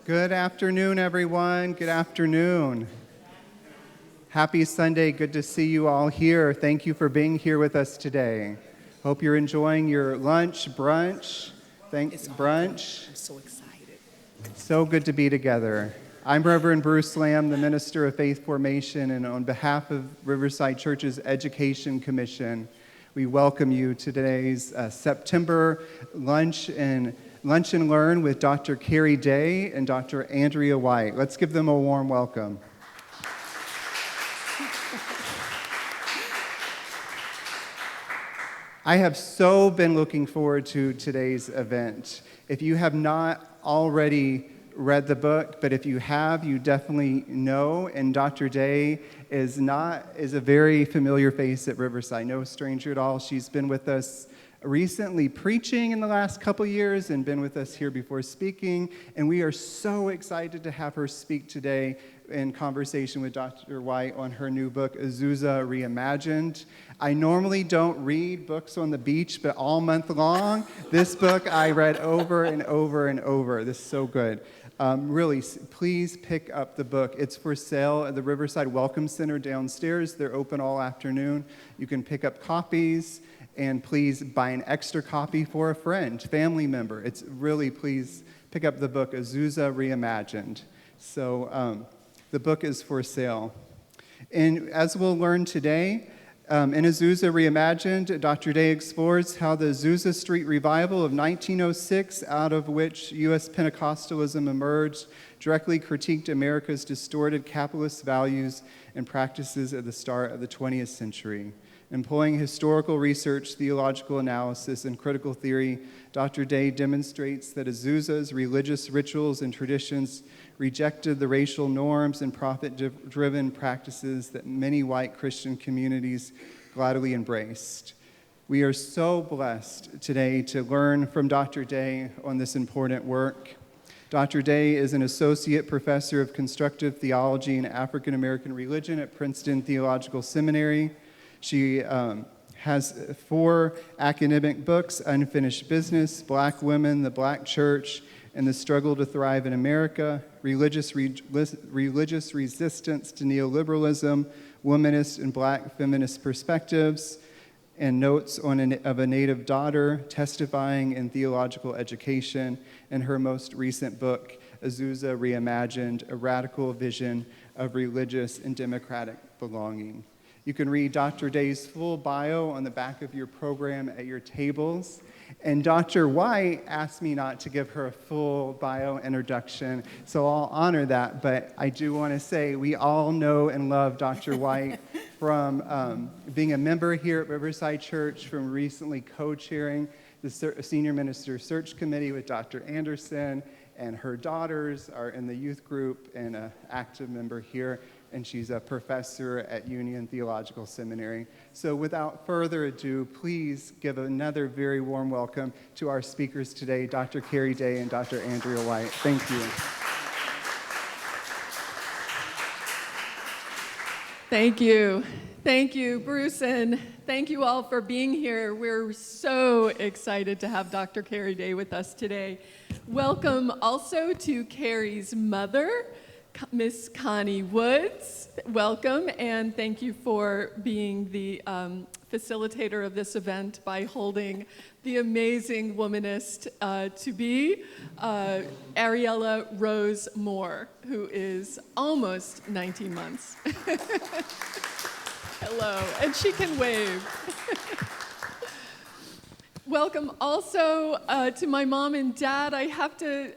Good afternoon, everyone. Good afternoon. Happy Sunday. Good to see you all here. Thank you for being here with us today. Hope you're enjoying your lunch, brunch. Thanks, brunch. I'm so excited. So good to be together. I'm Reverend Bruce Lamb, the Minister of Faith Formation, and on behalf of Riverside Church's Education Commission, we welcome you to today's September Lunch and Learn with Dr. Kerry Day and Dr. Andrea White. Let's give them a warm welcome. I have so been looking forward to today's event. If you have not already read the book, but if you have, you definitely know, and Dr. Day is a very familiar face at Riverside, no stranger at all. She's been with us recently preaching in the last couple years and been with us here before speaking, and we are so excited to have her speak today in conversation with Dr. White on her new book, Azusa Reimagined. I normally don't read books on the beach, but all month long, this book I read over and over and over. This is so good. Really, please pick up the book. It's for sale at the Riverside Welcome Center downstairs. They're open all afternoon. You can pick up copies. And please buy an extra copy for a friend, family member. It's really, please pick up the book, Azusa Reimagined. So the book is for sale. And as we'll learn today, in Azusa Reimagined, Dr. Day explores how the Azusa Street Revival of 1906, out of which U.S. Pentecostalism emerged, directly critiqued America's distorted capitalist values and practices at the start of the 20th century. Employing historical research, theological analysis, and critical theory, Dr. Day demonstrates that Azusa's religious rituals and traditions rejected the racial norms and profit-driven practices that many white Christian communities gladly embraced. We are so blessed today to learn from Dr. Day on this important work. Dr. Day is an associate professor of constructive theology and African American religion at Princeton Theological Seminary. She has 4 academic books: Unfinished Business, Black Women, the Black Church, and the Struggle to Thrive in America, Religious Resistance to Neoliberalism, Womanist and Black Feminist Perspectives, and Notes of a Native Daughter, Testifying in Theological Education, and her most recent book, Azusa Reimagined, A Radical Vision of Religious and Democratic Belonging. You can read Dr. Day's full bio on the back of your program at your tables. And Dr. White asked me not to give her a full bio introduction, so I'll honor that. But I do want to say we all know and love Dr. White from being a member here at Riverside Church, from recently co-chairing the Senior Minister Search Committee with Dr. Anderson, and her daughters are in the youth group and an active member here. And she's a professor at Union Theological Seminary. So without further ado, please give another very warm welcome to our speakers today, Dr. Kerry Day and Dr. Andrea White. Thank you. Thank you. Thank you, Bruce, and thank you all for being here. We're so excited to have Dr. Kerry Day with us today. Welcome also to Kerry's mother, Miss Connie Woods. Welcome, and thank you for being the facilitator of this event by holding the amazing womanist to be, Ariella Rose Moore, who is almost 19 months. Hello, and she can wave. Welcome also to my mom and dad. I have to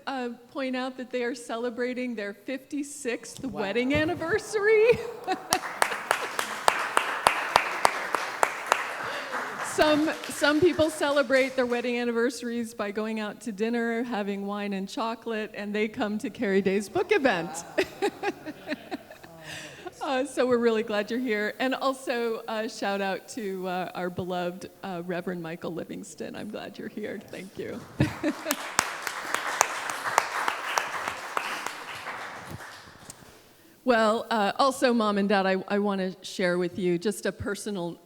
point out that they are celebrating their 56th wedding anniversary. Some people celebrate their wedding anniversaries by going out to dinner, having wine and chocolate, and they come to Kerry Day's book event. So we're really glad you're here. And also shout out to our beloved Reverend Michael Livingston. I'm glad you're here. Thank you. Well, also, Mom and Dad, I want to share with you just a personal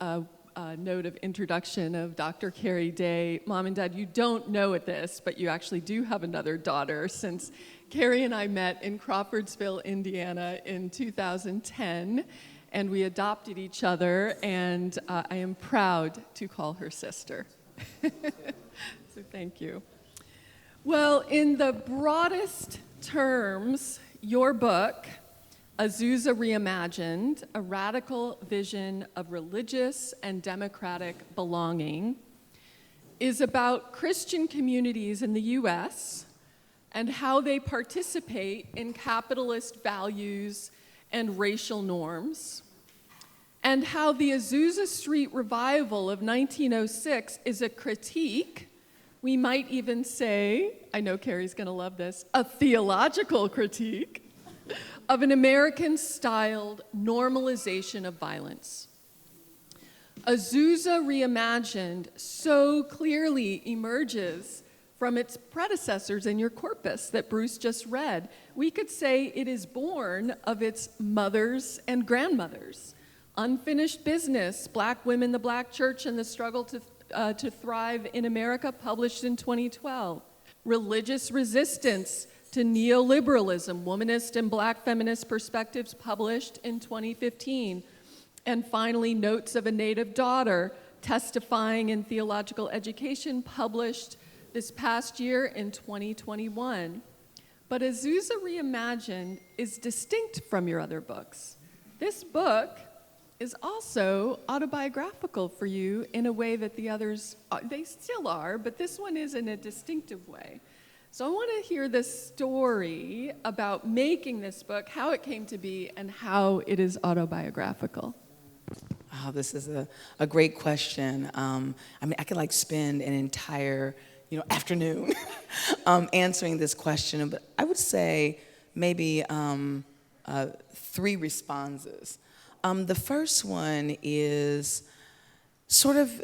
note of introduction of Dr. Kerry Day. Mom and Dad, you don't know this, but you actually do have another daughter, since Keri and I met in Crawfordsville, Indiana in 2010, and we adopted each other, and I am proud to call her sister. So thank you. Well, in the broadest terms, your book, Azusa Reimagined, A Radical Vision of Religious and Democratic Belonging, is about Christian communities in the U.S. and how they participate in capitalist values and racial norms, and how the Azusa Street Revival of 1906 is a critique, we might even say, I know Keri's going to love this, a theological critique, of an American-styled normalization of violence. Azusa Reimagined so clearly emerges from its predecessors in your corpus that Bruce just read. We could say it is born of its mothers and grandmothers. Unfinished Business, Black Women, the Black Church, and the Struggle to Thrive in America, published in 2012. Religious Resistance to Neoliberalism, Womanist and Black Feminist Perspectives, published in 2015. And finally, Notes of a Native Daughter, Testifying in Theological Education, published this past year in 2021. But Azusa Reimagined is distinct from your other books. This book is also autobiographical for you in a way that the others, they still are, but this one is in a distinctive way. So I want to hear the story about making this book, how it came to be, and how it is autobiographical. Oh, this is a great question. I mean, I could spend an entire afternoon answering this question, but I would say maybe 3 responses. The first one is sort of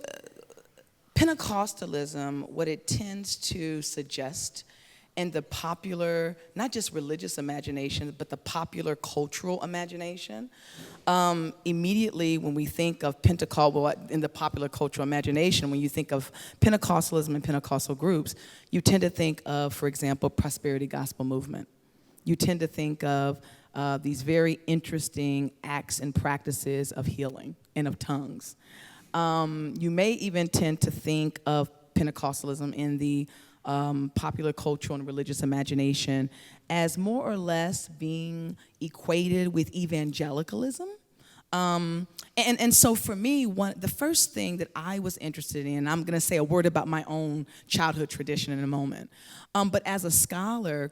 Pentecostalism, what it tends to suggest in the popular, not just religious imagination, but the popular cultural imagination. Immediately when we think of in the popular cultural imagination, when you think of Pentecostalism and Pentecostal groups, you tend to think of, for example, prosperity gospel movement. You tend to think of these very interesting acts and practices of healing and of tongues. You may even tend to think of Pentecostalism in the popular cultural and religious imagination as more or less being equated with evangelicalism. And so for me, the first thing that I was interested in, I'm going to say a word about my own childhood tradition in a moment, but as a scholar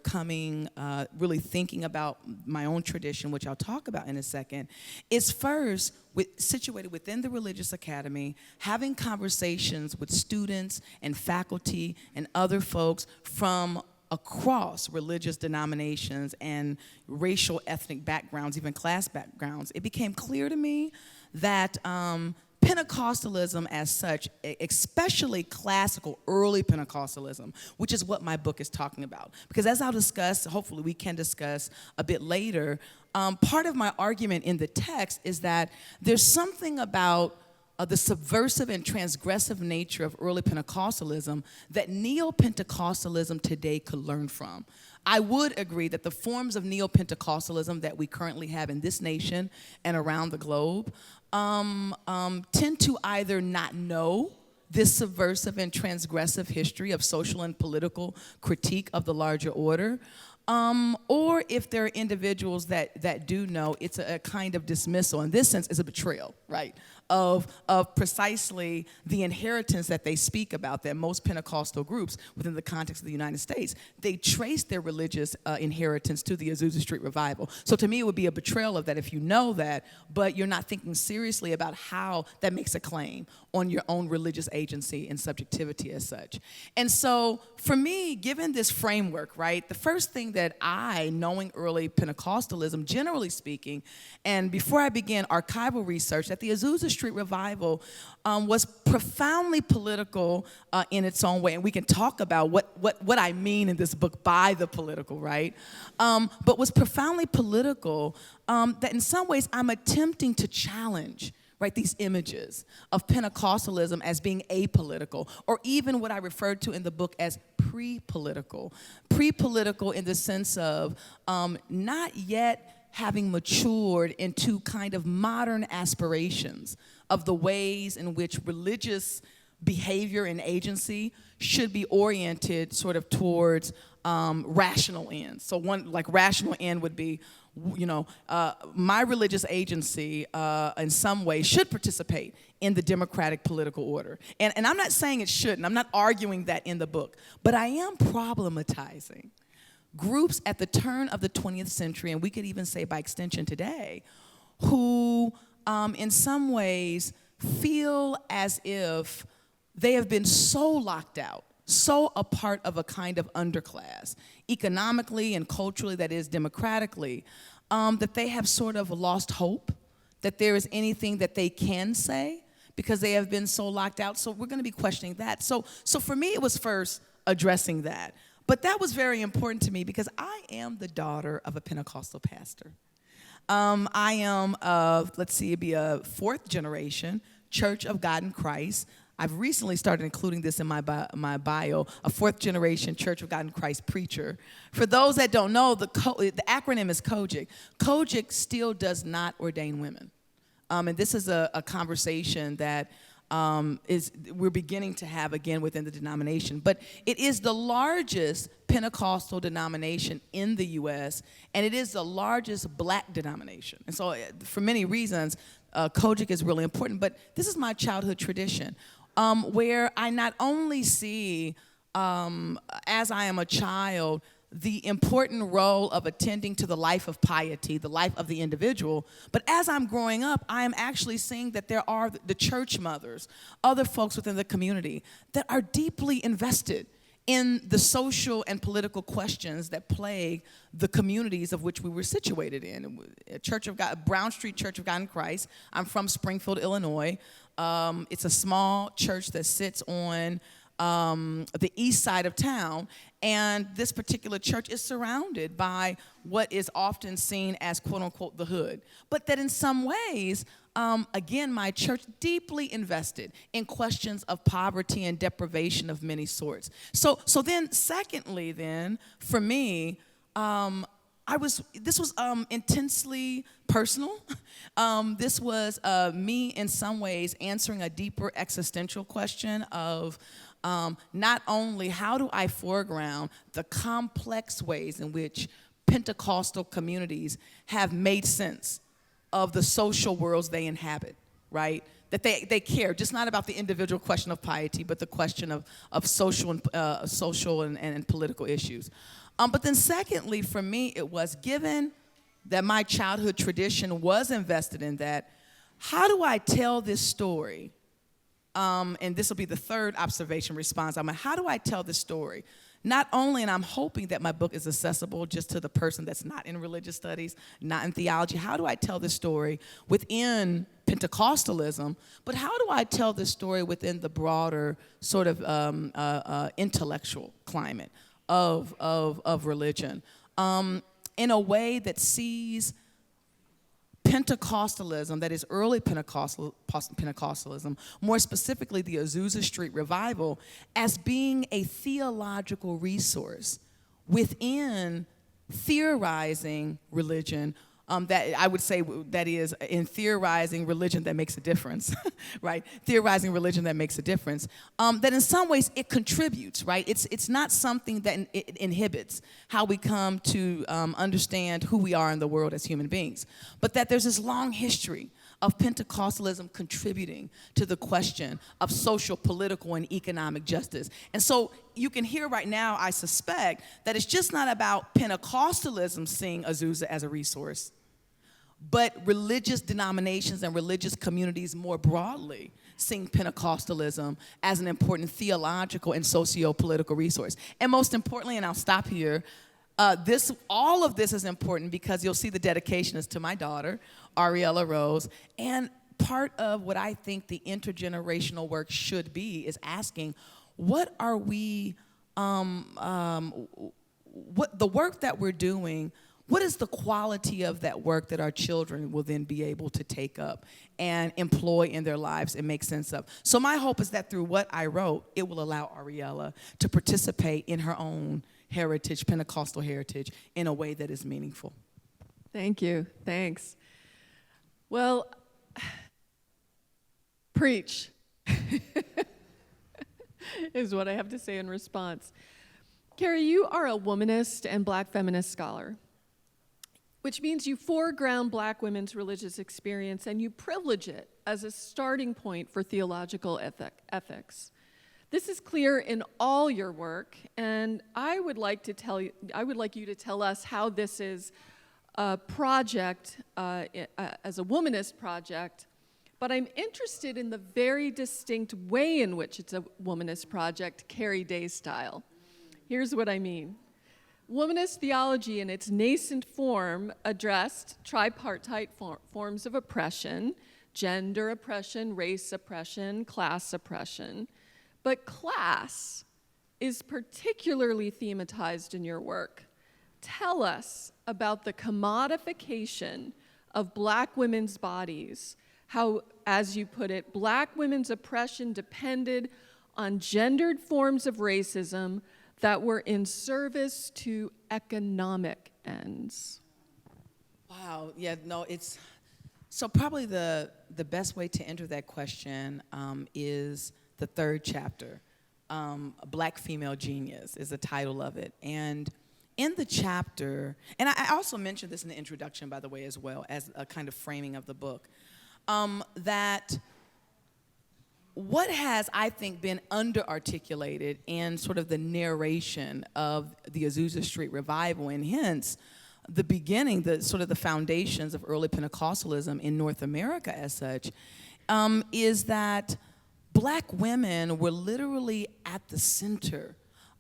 really thinking about my own tradition, which I'll talk about in a second, is first situated within the religious academy, having conversations with students and faculty and other folks from across religious denominations and racial, ethnic backgrounds, even class backgrounds. It became clear to me that Pentecostalism as such, especially classical early Pentecostalism, which is what my book is talking about. Because as I'll discuss, hopefully we can discuss a bit later, part of my argument in the text is that there's something about the subversive and transgressive nature of early Pentecostalism that neo-Pentecostalism today could learn from. I would agree that the forms of neo-Pentecostalism that we currently have in this nation and around the globe tend to either not know this subversive and transgressive history of social and political critique of the larger order, or if there are individuals that do know, it's a kind of dismissal. In this sense, it's a betrayal, right, of precisely the inheritance that they speak about, that most Pentecostal groups within the context of the United States, they trace their religious inheritance to the Azusa Street Revival. So to me, it would be a betrayal of that if you know that, but you're not thinking seriously about how that makes a claim on your own religious agency and subjectivity as such. And so for me, given this framework, right, the first thing that knowing early Pentecostalism, generally speaking, and before I began archival research, that the Azusa Street Revival was profoundly political in its own way. And we can talk about what I mean in this book by the political, right? But was profoundly political that in some ways I'm attempting to challenge, right? These images of Pentecostalism as being apolitical, or even what I referred to in the book as pre-political. Pre-political in the sense of not yet having matured into kind of modern aspirations of the ways in which religious behavior and agency should be oriented sort of towards rational ends. So one, like rational end would be, my religious agency in some way should participate in the democratic political order. And I'm not saying it shouldn't. I'm not arguing that in the book. But I am problematizing groups at the turn of the 20th century, and we could even say by extension today, who in some ways feel as if they have been so locked out, so a part of a kind of underclass, economically and culturally, that is democratically, that they have sort of lost hope that there is anything that they can say because they have been so locked out. So we're going to be questioning that. So for me, it was first addressing that. But that was very important to me because I am the daughter of a Pentecostal pastor. I am it'd be a fourth generation Church of God in Christ. I've recently started including this in my bio, a fourth generation Church of God in Christ preacher. For those that don't know, the acronym is COGIC. COGIC still does not ordain women. And this is a conversation that we're beginning to have again within the denomination. But it is the largest Pentecostal denomination in the U.S., and it is the largest black denomination. And so for many reasons, COGIC is really important. But this is my childhood tradition, where I not only see, as I am a child, the important role of attending to the life of piety, the life of the individual. But as I'm growing up, I am actually seeing that there are the church mothers, other folks within the community that are deeply invested in the social and political questions that plague the communities of which we were situated in. Church of God, Brown Street Church of God in Christ. I'm from Springfield, Illinois. It's a small church that sits on the east side of town, and this particular church is surrounded by what is often seen as quote-unquote the hood, but that in some ways, again, my church deeply invested in questions of poverty and deprivation of many sorts. So then secondly then, for me, this was intensely personal. This was me in some ways answering a deeper existential question of not only how do I foreground the complex ways in which Pentecostal communities have made sense of the social worlds they inhabit, right? That they care, just not about the individual question of piety, but the question of social and political issues. But then secondly, for me, it was, given that my childhood tradition was invested in that, how do I tell this story? And this will be the third observation response. I'm like, how do I tell this story? Not only, and I'm hoping that my book is accessible just to the person that's not in religious studies, not in theology. How do I tell this story within Pentecostalism? But how do I tell this story within the broader sort of intellectual climate of religion, in a way that sees Pentecostalism, that is early Pentecostalism, more specifically the Azusa Street Revival, as being a theological resource within theorizing religion, that I would say that is in theorizing religion that makes a difference, right? Theorizing religion that makes a difference. That in some ways it contributes, right? It's not something that it inhibits how we come to understand who we are in the world as human beings, but that there's this long history of Pentecostalism contributing to the question of social, political, and economic justice. And so you can hear right now, I suspect, that it's just not about Pentecostalism seeing Azusa as a resource, but religious denominations and religious communities more broadly seeing Pentecostalism as an important theological and socio-political resource. And most importantly, and I'll stop here, all of this is important because you'll see the dedication is to my daughter, Ariella Rose, and part of what I think the intergenerational work should be is asking, what are we, what the work that we're doing, what is the quality of that work that our children will then be able to take up and employ in their lives and make sense of? So my hope is that through what I wrote, it will allow Ariella to participate in her own heritage, Pentecostal heritage, in a way that is meaningful. Thank you. Thanks. Well, preach is what I have to say in response. Keri, you are a womanist and Black feminist scholar, which means you foreground Black women's religious experience and you privilege it as a starting point for theological ethics. This is clear in all your work, and I would like you to tell us how this is a project, as a womanist project, but I'm interested in the very distinct way in which it's a womanist project, Keri Day style. Here's what I mean. Womanist theology in its nascent form addressed tripartite forms of oppression, gender oppression, race oppression, class oppression. But class is particularly thematized in your work. Tell us about the commodification of Black women's bodies, how, as you put it, Black women's oppression depended on gendered forms of racism that were in service to economic ends. Wow, yeah, no, it's, so probably the best way to enter that question is the third chapter. Black Female Genius is the title of it. And in the chapter, and I also mentioned this in the introduction, by the way, as well, as a kind of framing of the book, that what has, I think, been under-articulated in sort of the narration of the Azusa Street Revival, and hence the beginning, the sort of the foundations of early Pentecostalism in North America as such, is that Black women were literally at the center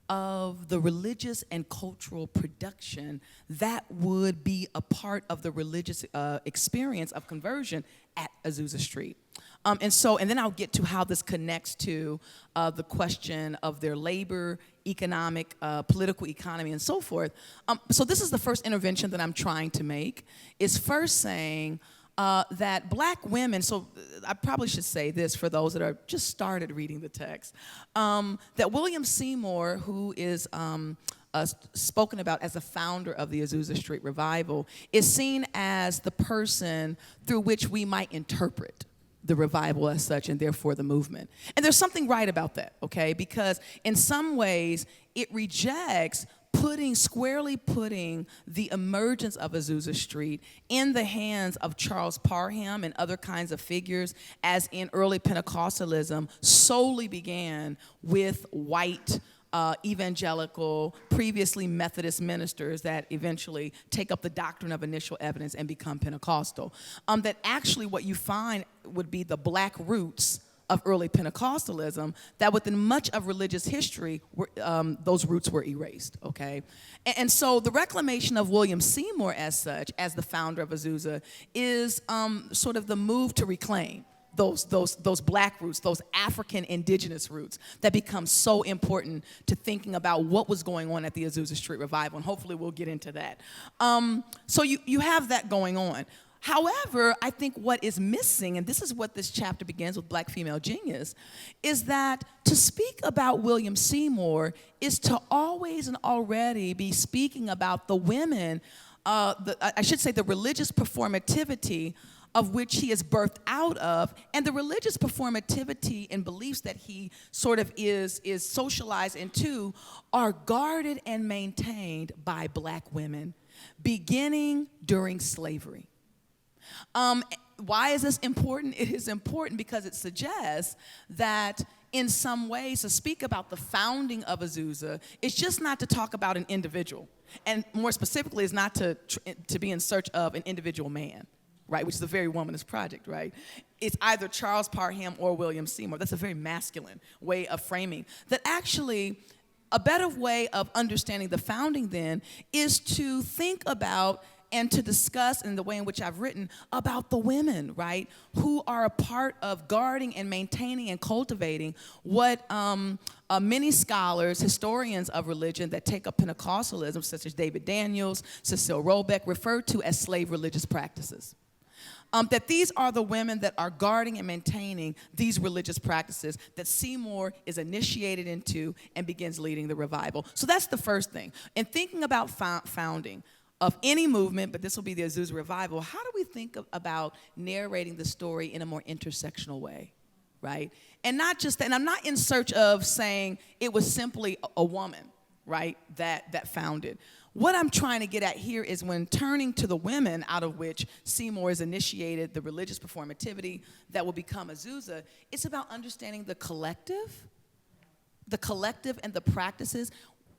of the religious and cultural production that would be a part of the religious experience of conversion at Azusa Street. And then I'll get to how this connects to the question of their labor, economic, political economy, and so forth. So this is the first intervention that I'm trying to make, is first saying that Black women, so I probably should say this for those that are just started reading the text, that William Seymour, who is spoken about as the founder of the Azusa Street Revival, is seen as the person through which we might interpret the revival as such, and therefore the movement. And there's something right about that, okay? Because in some ways, it rejects squarely putting the emergence of Azusa Street in the hands of Charles Parham and other kinds of figures, as in early Pentecostalism solely began with white evangelical, previously Methodist ministers that eventually take up the doctrine of initial evidence and become Pentecostal. That actually what you find would be the Black roots of early Pentecostalism, that within much of religious history, those roots were erased, okay? And so the reclamation of William Seymour as such, as the founder of Azusa, is sort of the move to reclaim those Black roots, those African indigenous roots that become so important to thinking about what was going on at the Azusa Street Revival, and hopefully we'll get into that. So you have that going on. However, I think what is missing, and this is what this chapter begins with, Black Female Genius, is that to speak about William Seymour is to always and already be speaking about the women, I should say the religious performativity of which he is birthed out of, and the religious performativity and beliefs that he sort of is socialized into are guarded and maintained by Black women, beginning during slavery. Why is this important? It is important because it suggests that in some ways to speak about the founding of Azusa is just not to talk about an individual, and more specifically is not to be in search of an individual man, right, which is a very womanist project, right? It's either Charles Parham or William Seymour. That's a very masculine way of framing. That actually, a better way of understanding the founding then is to think about and to discuss in the way in which I've written about the women, right, who are a part of guarding and maintaining and cultivating what many scholars, historians of religion that take up Pentecostalism, such as David Daniels, Cecile Robeck, refer to as slave religious practices. That these are the women that are guarding and maintaining these religious practices that Seymour is initiated into and begins leading the revival. So that's the first thing. And thinking about founding of any movement, but this will be the Azusa Revival, how do we think about narrating the story in a more intersectional way, right? And not just that, and I'm not in search of saying it was simply a woman, right, that founded. What I'm trying to get at here is when turning to the women out of which Seymour has initiated the religious performativity that will become Azusa, it's about understanding the collective and the practices.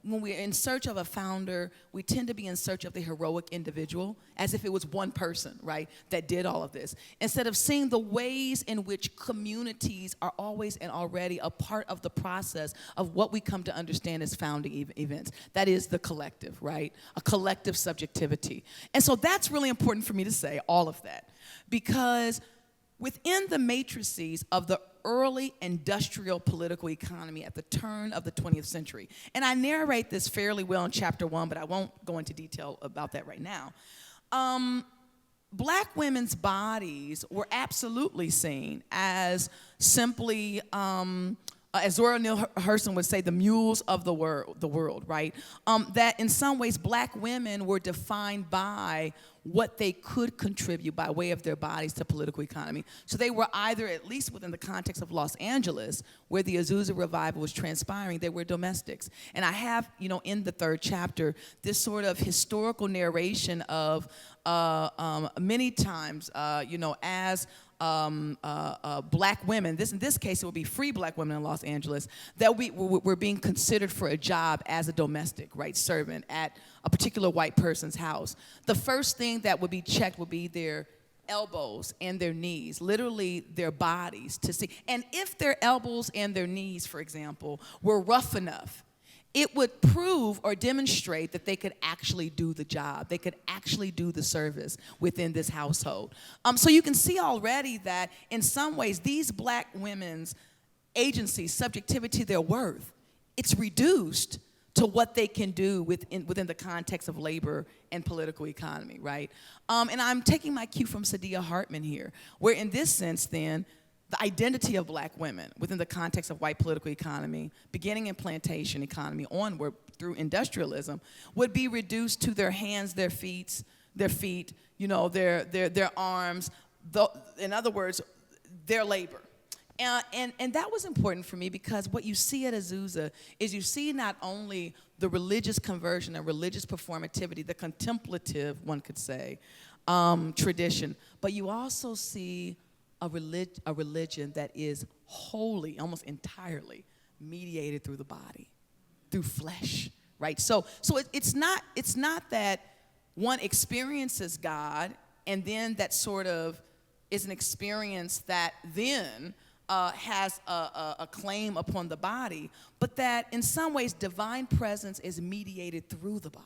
When we're in search of a founder, we tend to be in search of the heroic individual, as if it was one person, right, that did all of this. Instead of seeing the ways in which communities are always and already a part of the process of what we come to understand as founding events. That is the collective, right? A collective subjectivity. And so that's really important for me to say, all of that, because within the matrices of the early industrial political economy at the turn of the 20th century, and I narrate this fairly well in chapter 1, but I won't go into detail about that right now, Black women's bodies were absolutely seen as simply, as Zora Neale Hurston would say, the mules of the world, right? That in some ways Black women were defined by what they could contribute by way of their bodies to political economy. So they were either, at least within the context of Los Angeles, where the Azusa Revival was transpiring, they were domestics. And I have, in the 3rd chapter, this sort of historical narration of many times, as Black women, in this case it would be free Black women in Los Angeles, that were being considered for a job as a domestic, right, servant at a particular white person's house. The first thing that would be checked would be their elbows and their knees, literally their bodies, to see. And if their elbows and their knees, for example, were rough enough, it would prove or demonstrate that they could actually do the job. They could actually do the service within this household. So you can see already that in some ways these Black women's agency, subjectivity, their worth, it's reduced to what they can do within the context of labor and political economy, right? And I'm taking my cue from Saidiya Hartman here, where in this sense then, the identity of Black women within the context of white political economy, beginning in plantation economy onward through industrialism, would be reduced to their hands, their feet, their arms, in other words, their labor. And that was important for me because what you see at Azusa is you see not only the religious conversion and religious performativity, the contemplative, one could say, tradition, but you also see a religion that is wholly, almost entirely mediated through the body, through flesh, right? So it's not that one experiences God and then that sort of is an experience that then has a claim upon the body, but that in some ways divine presence is mediated through the body.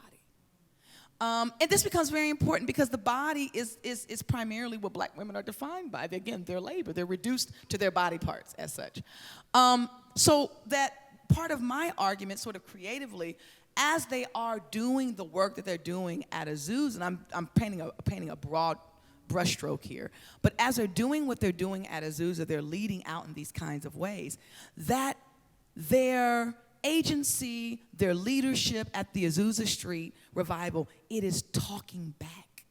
And this becomes very important because the body is primarily what Black women are defined by. Again, their labor. They're reduced to their body parts as such. So that part of my argument sort of creatively, as they are doing the work that they're doing at Azusa, and I'm painting a broad brushstroke here, but as they're doing what they're doing at Azusa, they're leading out in these kinds of ways, that their agency, their leadership at the Azusa Street Revival, it is talking back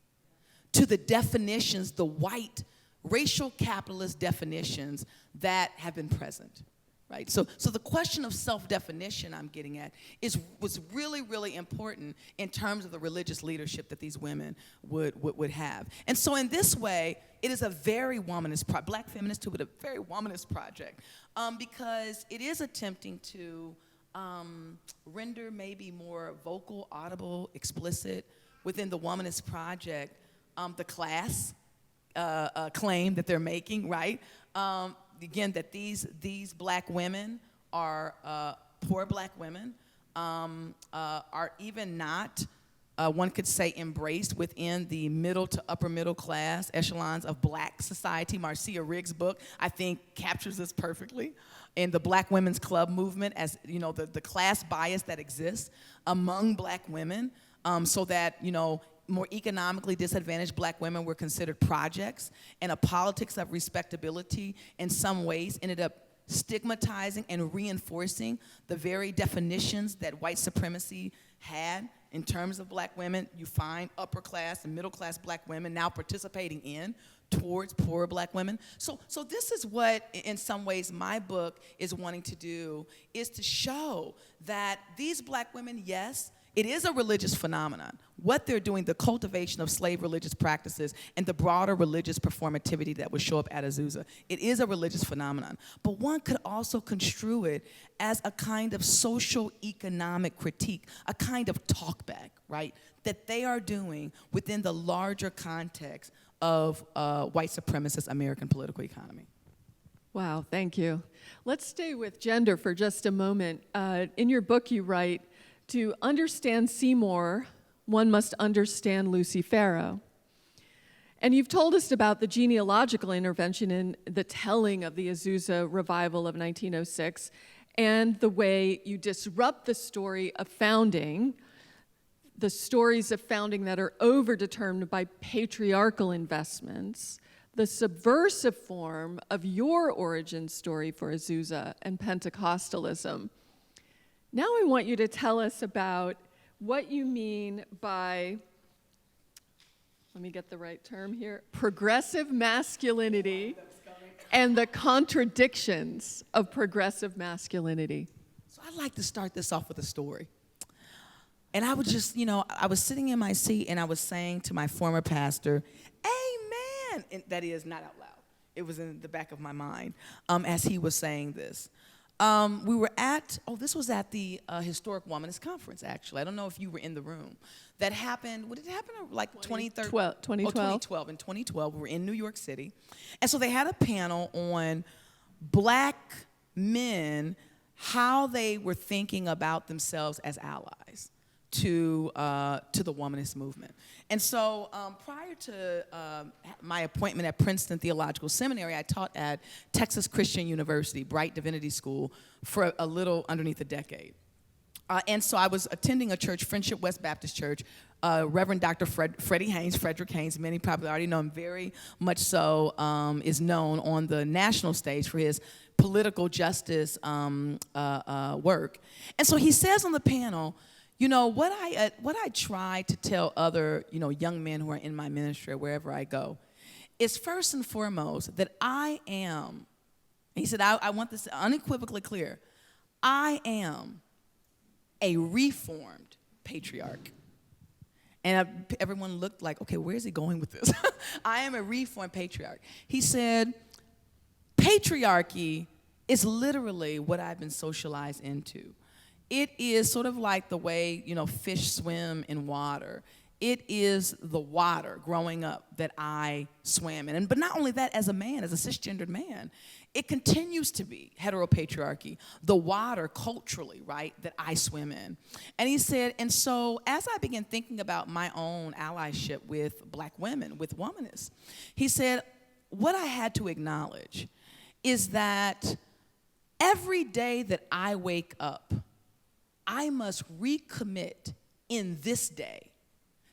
to the definitions, the white racial capitalist definitions that have been present, right? So the question of self-definition I'm getting at was really, really important in terms of the religious leadership that these women would have. And so in this way, it is a very womanist project, Black feminist too, but a very womanist project, because it is attempting to render maybe more vocal, audible, explicit within the womanist project, the class claim that they're making, right? Again, that these Black women are poor Black women, are even not one could say embraced within the middle to upper middle class echelons of black society. Marcia Riggs' book, I think, captures this perfectly. In the Black Women's Club movement, as you know, the class bias that exists among black women, so that, you know, more economically disadvantaged black women were considered projects, and a politics of respectability in some ways ended up stigmatizing and reinforcing the very definitions that white supremacy had in terms of black women. You find upper class and middle class black women now participating in towards poorer black women. So this is what, in some ways, my book is wanting to do, is to show that these black women, yes, it is a religious phenomenon. What they're doing, the cultivation of slave religious practices and the broader religious performativity that would show up at Azusa, it is a religious phenomenon. But one could also construe it as a kind of social economic critique, a kind of talkback, right, that they are doing within the larger context of white supremacist American political economy. Wow, thank you. Let's stay with gender for just a moment. In your book, you write, to understand Seymour, one must understand Lucy Farrow. And you've told us about the genealogical intervention in the telling of the Azusa Revival of 1906 and the way you disrupt the story of founding, the stories of founding that are overdetermined by patriarchal investments, the subversive form of your origin story for Azusa and Pentecostalism. Now I want you to tell us about what you mean by, let me get the right term here, progressive masculinity and the contradictions of progressive masculinity. So I'd like to start this off with a story. And I would just, you know, I was sitting in my seat and I was saying to my former pastor, amen, and that is not out loud. It was in the back of my mind as he was saying this. We were at, this was at the Historic Womanist Conference, actually. I don't know if you were in the room. That happened, what did it happen? Like 2012. 2012. In 2012, we were in New York City. And so they had a panel on black men, how they were thinking about themselves as allies to the womanist movement. And so prior to my appointment at Princeton Theological Seminary, I taught at Texas Christian University, Bright Divinity School, for a little underneath a decade. And so I was attending a church, Friendship West Baptist Church, Reverend Dr. Frederick Haynes, many probably already know him very much so, is known on the national stage for his political justice work. And so he says on the panel, you know, what I try to tell other, you know, young men who are in my ministry or wherever I go is first and foremost that I am, he said, I want this unequivocally clear, I am a reformed patriarch. And everyone looked like, okay, where is he going with this? I am a reformed patriarch. He said, patriarchy is literally what I've been socialized into. It is sort of like the way, you know, fish swim in water. It is the water growing up that I swam in. But not only that, as a man, as a cisgendered man, it continues to be heteropatriarchy, the water culturally, right, that I swim in. And he said, and so as I began thinking about my own allyship with black women, with womanists, he said, what I had to acknowledge is that every day that I wake up, I must recommit in this day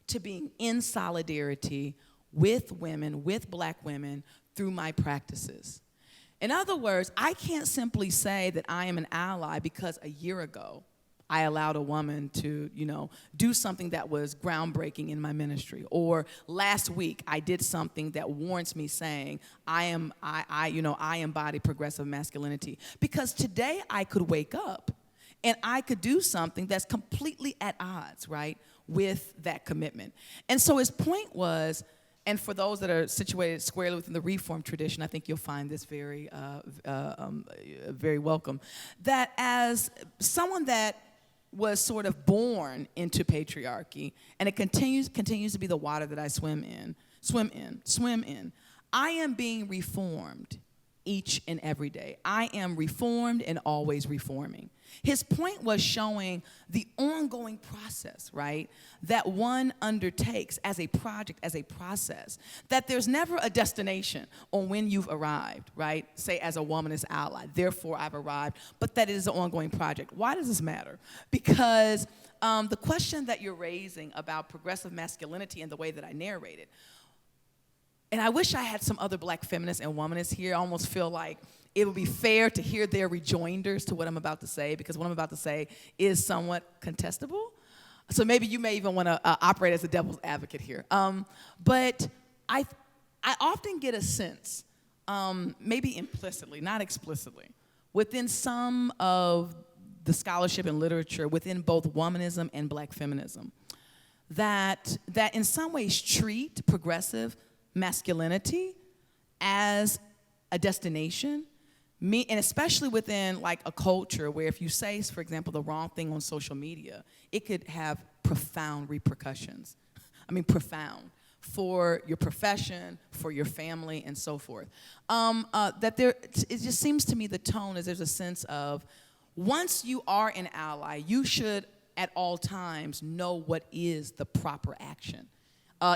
to being in solidarity with women, with black women, through my practices. In other words, I can't simply say that I am an ally because a year ago I allowed a woman to, you know, do something that was groundbreaking in my ministry, or last week I did something that warrants me saying I embody progressive masculinity. Because today I could wake up and I could do something that's completely at odds, right, with that commitment. And so his point was, and for those that are situated squarely within the Reformed tradition, I think you'll find this very, very welcome, that as someone that was sort of born into patriarchy, and it continues to be the water that I swim in, I am being reformed each and every day. I am reformed and always reforming. His point was showing the ongoing process, right, that one undertakes as a project, as a process, that there's never a destination on when you've arrived, right, say as a womanist ally, therefore I've arrived, but that it is an ongoing project. Why does this matter? Because the question that you're raising about progressive masculinity and the way that I narrated, and I wish I had some other black feminists and womanists here. I almost feel like it would be fair to hear their rejoinders to what I'm about to say, because what I'm about to say is somewhat contestable. So maybe you may even want to operate as a devil's advocate here. But I often get a sense, maybe implicitly, not explicitly, within some of the scholarship and literature, within both womanism and black feminism, that in some ways treat progressive masculinity as a destination, and especially within like a culture where if you say, for example, the wrong thing on social media, it could have profound repercussions. I mean, profound for your profession, for your family, and so forth. It just seems to me the tone is there's a sense of once you are an ally, you should at all times know what is the proper action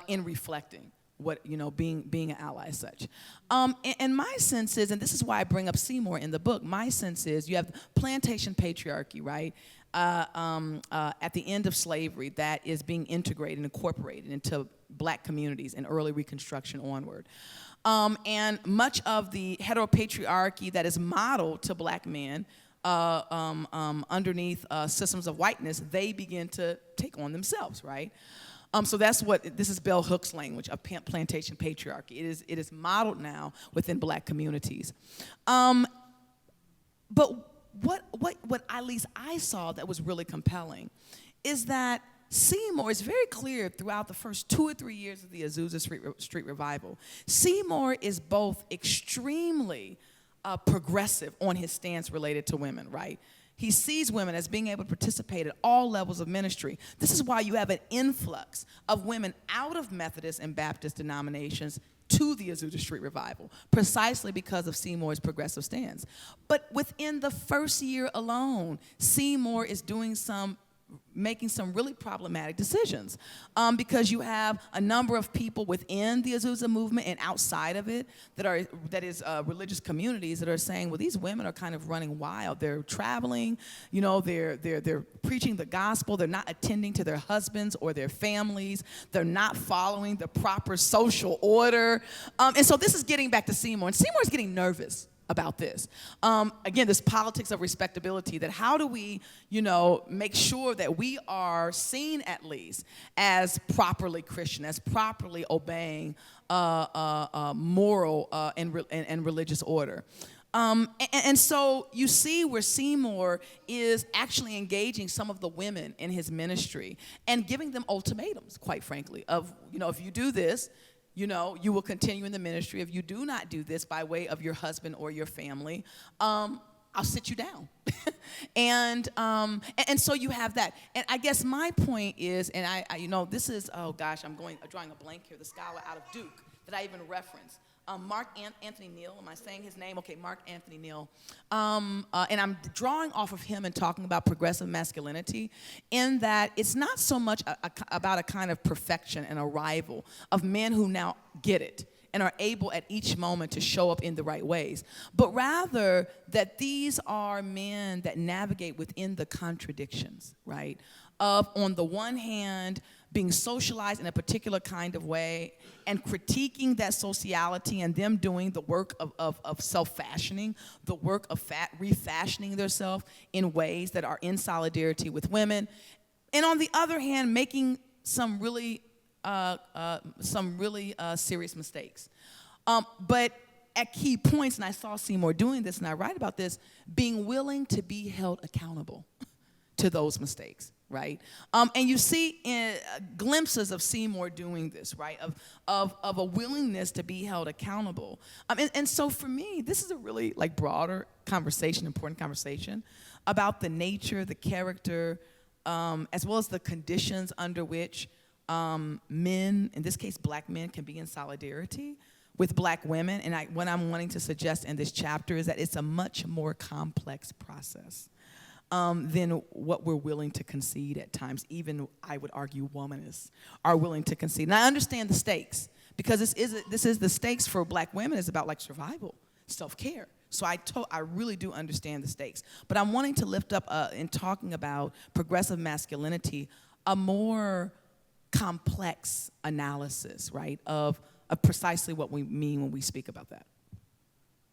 in reflecting what, being an ally as such. And my sense is, and this is why I bring up Seymour in the book, my sense is you have plantation patriarchy, right, at the end of slavery that is being integrated and incorporated into black communities in early Reconstruction onward. And much of the heteropatriarchy that is modeled to black men underneath systems of whiteness, they begin to take on themselves, right? So that's this is Bell Hooks' language of plantation patriarchy. It is modeled now within black communities. But what at least I saw that was really compelling is that Seymour is very clear throughout the first 2 or 3 years of the Azusa Street Revival. Seymour is both extremely progressive on his stance related to women, right? He sees women as being able to participate at all levels of ministry. This is why you have an influx of women out of Methodist and Baptist denominations to the Azusa Street Revival, precisely because of Seymour's progressive stance. But within the first year alone, Seymour is making some really problematic decisions because you have a number of people within the Azusa movement and outside of it that is religious communities that are saying, well, these women are kind of running wild. They're traveling, they're preaching the gospel. They're not attending to their husbands or their families. They're not following the proper social order. And so this is getting back to Seymour. And Seymour's getting nervous about this. Again, this politics of respectability, that how do we, make sure that we are seen at least as properly Christian, as properly obeying moral and religious order. And so you see where Seymour is actually engaging some of the women in his ministry and giving them ultimatums, quite frankly, of, if you do this, you will continue in the ministry. If you do not do this by way of your husband or your family, I'll sit you down. and so you have that. And I guess my point is, and I this is, I'm drawing a blank here, the scholar out of Duke that I even referenced. Mark Anthony Neal, am I saying his name? Okay, Mark Anthony Neal. And I'm drawing off of him and talking about progressive masculinity in that it's not so much about a kind of perfection and arrival of men who now get it and are able at each moment to show up in the right ways, but rather that these are men that navigate within the contradictions, right? Of, on the one hand, being socialized in a particular kind of way and critiquing that sociality and them doing the work of self-fashioning, the work of refashioning themselves in ways that are in solidarity with women. And on the other hand, making some really serious mistakes. But at key points, and I saw Seymour doing this, and I write about this, being willing to be held accountable to those mistakes, right? And you see glimpses of Seymour doing this, right? Of a willingness to be held accountable. And so for me, this is a really broader conversation, important conversation about the nature, the character, as well as the conditions under which men, in this case black men, can be in solidarity with black women, and what I'm wanting to suggest in this chapter is that it's a much more complex process than what we're willing to concede at times. Even, I would argue, womanists are willing to concede. And I understand the stakes, because this is the stakes for black women is about like survival, self-care. So I really do understand the stakes. But I'm wanting to lift up, in talking about progressive masculinity, a more complex analysis, right, of precisely what we mean when we speak about that.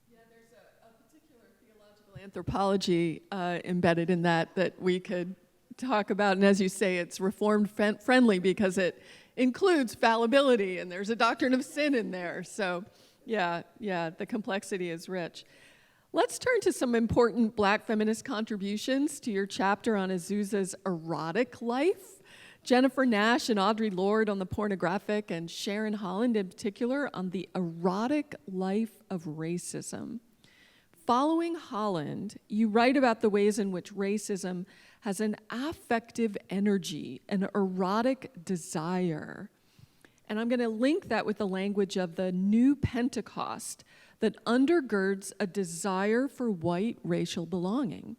Yeah, there's a particular theological anthropology embedded in that we could talk about. And as you say, it's reformed friendly because it includes fallibility, and there's a doctrine of sin in there. So yeah, the complexity is rich. Let's turn to some important black feminist contributions to your chapter on Azusa's erotic life. Jennifer Nash and Audre Lorde on the pornographic, and Sharon Holland in particular on the erotic life of racism. Following Holland, you write about the ways in which racism has an affective energy, an erotic desire. And I'm going to link that with the language of the new Pentecost that undergirds a desire for white racial belonging.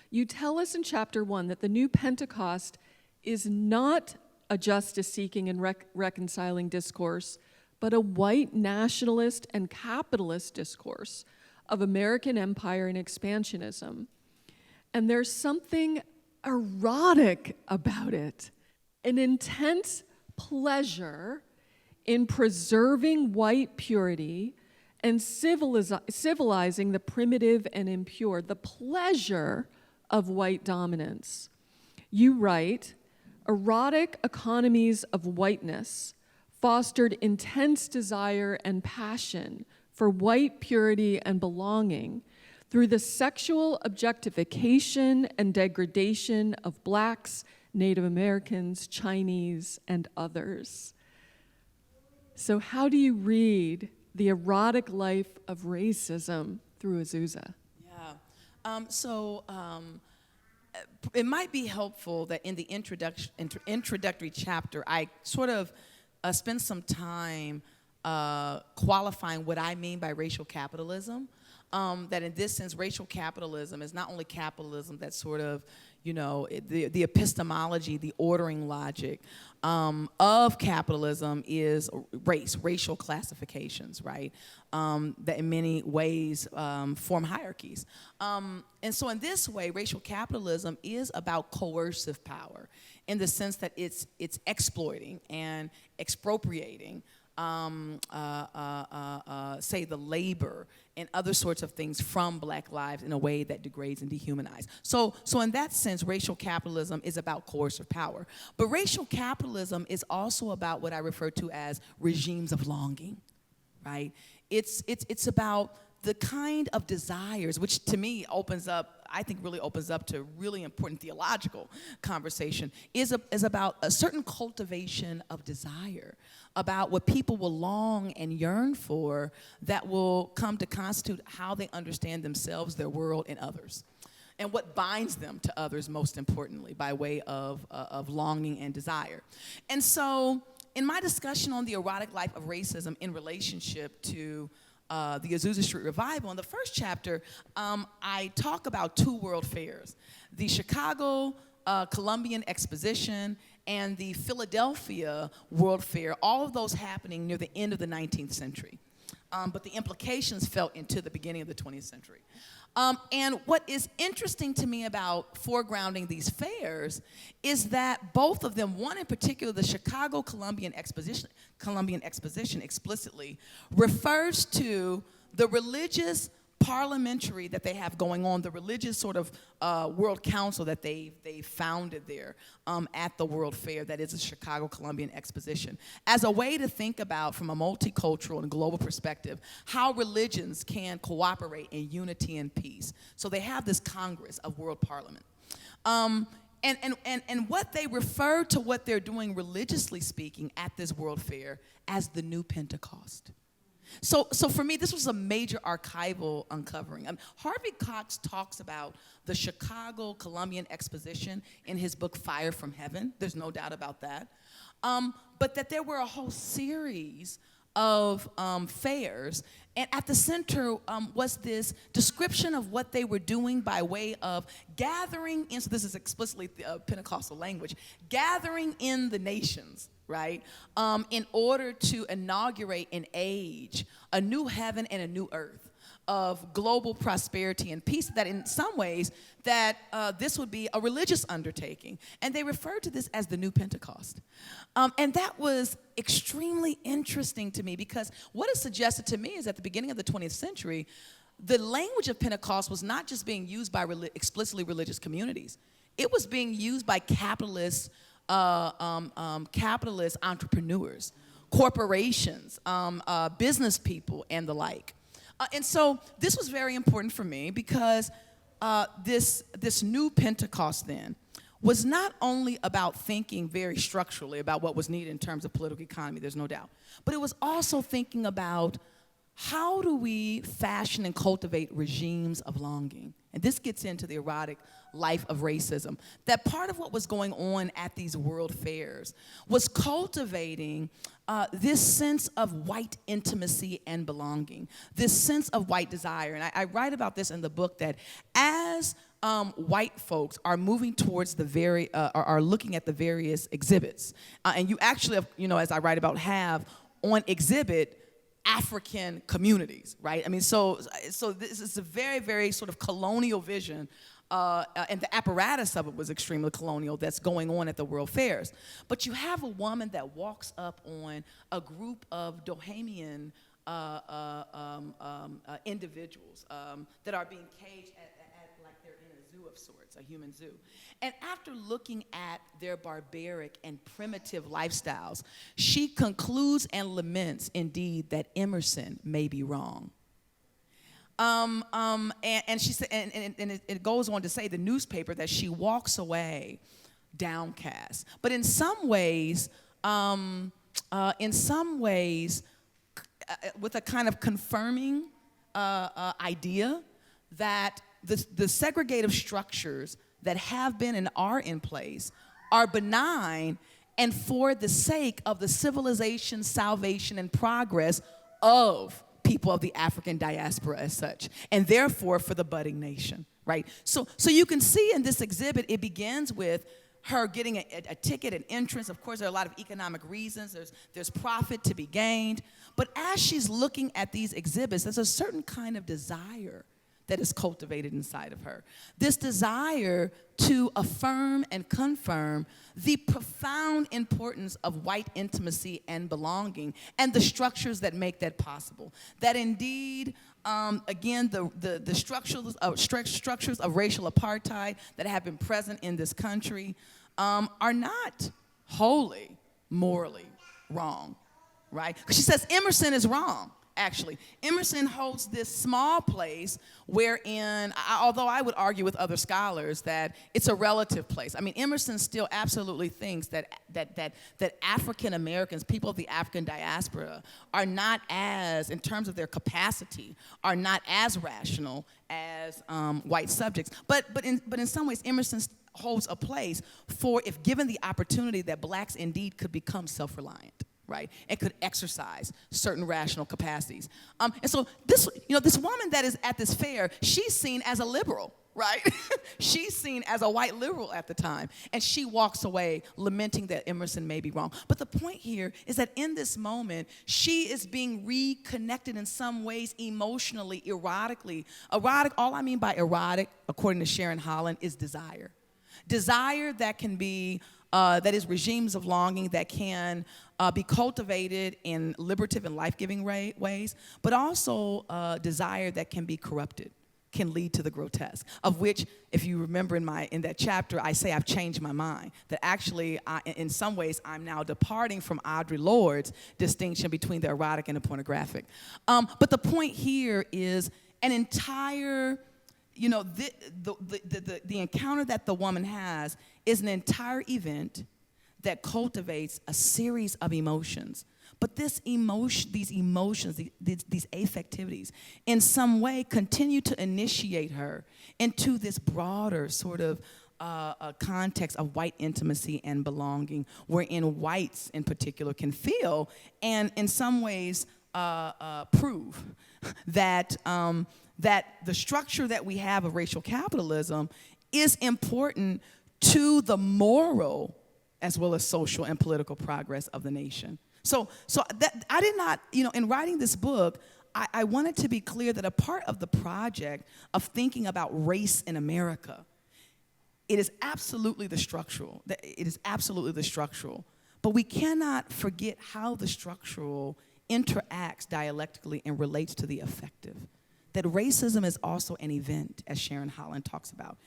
You tell us in chapter 1 that the new Pentecost is not a justice-seeking and reconciling discourse, but a white nationalist and capitalist discourse of American empire and expansionism. And there's something erotic about it, an intense pleasure in preserving white purity and civilizing the primitive and impure, the pleasure of white dominance. You write, erotic economies of whiteness fostered intense desire and passion for white purity and belonging through the sexual objectification and degradation of blacks, Native Americans, Chinese, and others. So how do you read the erotic life of racism through Azusa? Yeah. It might be helpful that in the introductory chapter, I sort of spend some time qualifying what I mean by racial capitalism. That in this sense, racial capitalism is not only capitalism that's sort of, the epistemology, the ordering logic of capitalism is racial classifications, right? That in many ways form hierarchies. And so in this way, racial capitalism is about coercive power in the sense that it's exploiting and expropriating say the labor and other sorts of things from black lives in a way that degrades and dehumanizes. So in that sense, racial capitalism is about coercive power. But racial capitalism is also about what I refer to as regimes of longing, right? It's about the kind of desires, which to me really opens up to really important theological conversation, is about a certain cultivation of desire, about what people will long and yearn for that will come to constitute how they understand themselves, their world, and others, and what binds them to others, most importantly, by way of longing and desire. And so in my discussion on the erotic life of racism in relationship to the Azusa Street Revival, in the first chapter, I talk about two world fairs, the Chicago Columbian Exposition and the Philadelphia World Fair, all of those happening near the end of the 19th century. But the implications felt into the beginning of the 20th century. And what is interesting to me about foregrounding these fairs is that both of them, one in particular, the Chicago Columbian Exposition explicitly refers to the religious parliamentary that they have going on, the religious sort of world council that they founded there at the World Fair, that is the Chicago Columbian Exposition, as a way to think about, from a multicultural and global perspective, how religions can cooperate in unity and peace. So they have this Congress of World Parliament. And what they refer to what they're doing religiously speaking at this World Fair as the new Pentecost. So for me, this was a major archival uncovering. Harvey Cox talks about the Chicago Columbian Exposition in his book, Fire from Heaven. There's no doubt about that. But that there were a whole series of fairs. And at the center was this description of what they were doing by way of gathering in, so this is explicitly Pentecostal language, gathering in the nations, right, in order to inaugurate an age, a new heaven and a new earth of global prosperity and peace, that in some ways that this would be a religious undertaking. And they referred to this as the new Pentecost. And that was extremely interesting to me, because what it suggested to me is at the beginning of the 20th century, the language of Pentecost was not just being used by explicitly religious communities. It was being used by capitalist entrepreneurs, corporations, business people, and the like. And so this was very important for me, because this new Pentecost then was not only about thinking very structurally about what was needed in terms of political economy, there's no doubt, but it was also thinking about how do we fashion and cultivate regimes of longing. And this gets into the erotic life of racism. That part of what was going on at these world fairs was cultivating this sense of white intimacy and belonging, this sense of white desire. And I write about this in the book, that as white folks are moving towards are looking at the various exhibits, and you actually have, as I write about, have on exhibit African communities, right? I mean, so this is a very, very sort of colonial vision, and the apparatus of it was extremely colonial that's going on at the world fairs. But you have a woman that walks up on a group of Bohemian individuals that are being caged at like they're in a zoo of sorts, a human zoo. And after looking at their barbaric and primitive lifestyles, she concludes and laments, indeed, that Emerson may be wrong. And she said, and it goes on to say, the newspaper, that she walks away downcast. But in some ways, with a kind of confirming idea that the segregative structures that have been and are in place are benign, and for the sake of the civilization, salvation, and progress of people of the African diaspora as such, and therefore for the budding nation, right? So you can see in this exhibit, it begins with her getting a ticket, an entrance. Of course, there are a lot of economic reasons. There's profit to be gained. But as she's looking at these exhibits, there's a certain kind of desire that is cultivated inside of her. This desire to affirm and confirm the profound importance of white intimacy and belonging, and the structures that make that possible. That indeed, again, the structures of racial apartheid that have been present in this country are not wholly morally wrong, right? Because she says Emerson is wrong. Actually, Emerson holds this small place wherein, although I would argue with other scholars that it's a relative place. I mean, Emerson still absolutely thinks that African Americans, people of the African diaspora, are not as, in terms of their capacity, are not as rational as white subjects. But in some ways, Emerson holds a place for, if given the opportunity, that blacks indeed could become self-reliant, right, and could exercise certain rational capacities. And so this woman that is at this fair, she's seen as a liberal, right? She's seen as a white liberal at the time, and she walks away lamenting that Emerson may be wrong. But the point here is that in this moment, she is being reconnected in some ways emotionally, erotically. Erotic, all I mean by erotic, according to Sharon Holland, is desire. Desire that can be, that is regimes of longing that can be cultivated in liberative and life-giving ways, but also desire that can be corrupted, can lead to the grotesque, of which, if you remember in that chapter, I say I've changed my mind, that actually, in some ways, I'm now departing from Audre Lorde's distinction between the erotic and the pornographic. But the point here is an entire, the encounter that the woman has is an entire event that cultivates a series of emotions. But these emotions, these affectivities, in some way continue to initiate her into this broader sort of a context of white intimacy and belonging, wherein whites in particular can feel and in some ways prove that, that the structure that we have of racial capitalism is important to the moral as well as social and political progress of the nation. So that I did not, in writing this book, I wanted to be clear that a part of the project of thinking about race in America, it is absolutely the structural. It is absolutely the structural. But we cannot forget how the structural interacts dialectically and relates to the affective. That racism is also an event, as Sharon Holland talks about.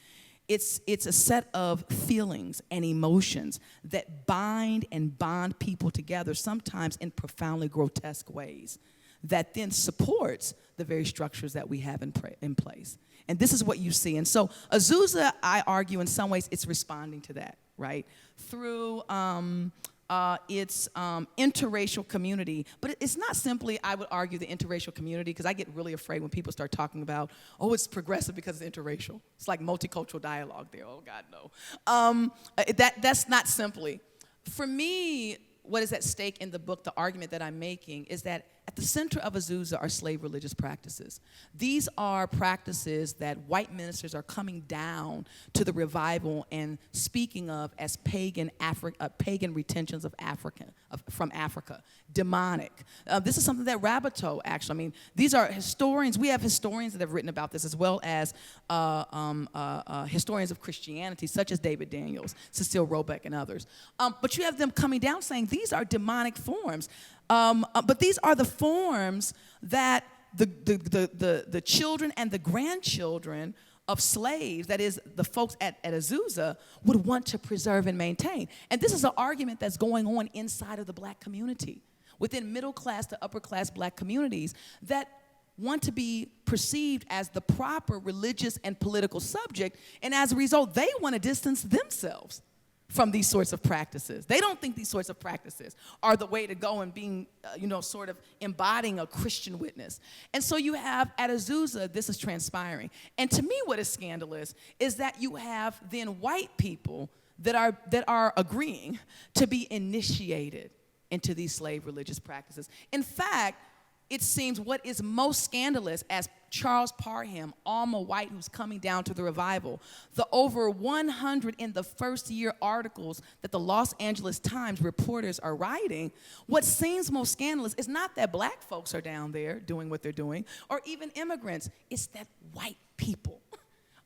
It's a set of feelings and emotions that bind and bond people together, sometimes in profoundly grotesque ways, that then supports the very structures that we have in place. And this is what you see. And so Azusa, I argue, in some ways, it's responding to that, right? Through its interracial community. But it's not simply, I would argue, the interracial community, because I get really afraid when people start talking about, oh, it's progressive because it's interracial. It's like multicultural dialogue there. Oh, God, no. That's not simply. For me, what is at stake in the book, the argument that I'm making, is that at the center of Azusa are slave religious practices. These are practices that white ministers are coming down to the revival and speaking of as pagan retentions of from Africa, demonic. This is something that Rabateau actually, these are historians. We have historians that have written about this, as well as historians of Christianity, such as David Daniels, Cecile Robeck, and others. But you have them coming down saying these are demonic forms. But these are the forms that the children and the grandchildren of slaves, that is, the folks at Azusa, would want to preserve and maintain. And this is an argument that's going on inside of the black community, within middle class to upper class black communities that want to be perceived as the proper religious and political subject, and as a result, they want to distance themselves from these sorts of practices. They don't think these sorts of practices are the way to go and being, sort of embodying a Christian witness. And so you have, at Azusa, this is transpiring. And to me, what is scandalous is that you have then white people that are agreeing to be initiated into these slave religious practices. In fact, it seems what is most scandalous, as Charles Parham, Alma White, who's coming down to the revival, the over 100 in the first year articles that the Los Angeles Times reporters are writing, what seems most scandalous is not that black folks are down there doing what they're doing, or even immigrants. It's that white people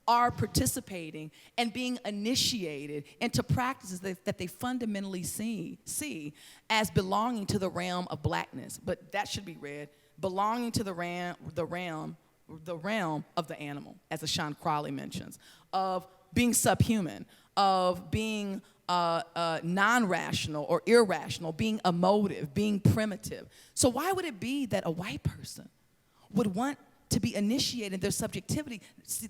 are participating and being initiated into practices that they fundamentally see as belonging to the realm of blackness. But that should be read, belonging to the realm of the animal, as Ashawn Crawley mentions, of being subhuman, of being non-rational or irrational, being emotive, being primitive. So why would it be that a white person would want to be initiated in their subjectivity? See,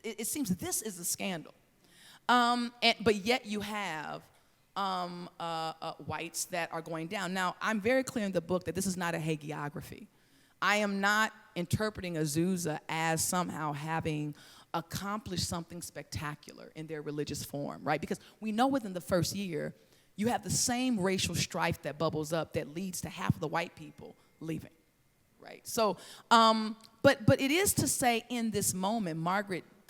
it seems this is a scandal. But yet you have whites that are going down. Now, I'm very clear in the book that this is not a hagiography. I am not interpreting Azusa as somehow having accomplished something spectacular in their religious form, right? Because we know within the first year, you have the same racial strife that bubbles up that leads to half of the white people leaving, right? So, but it is to say in this moment,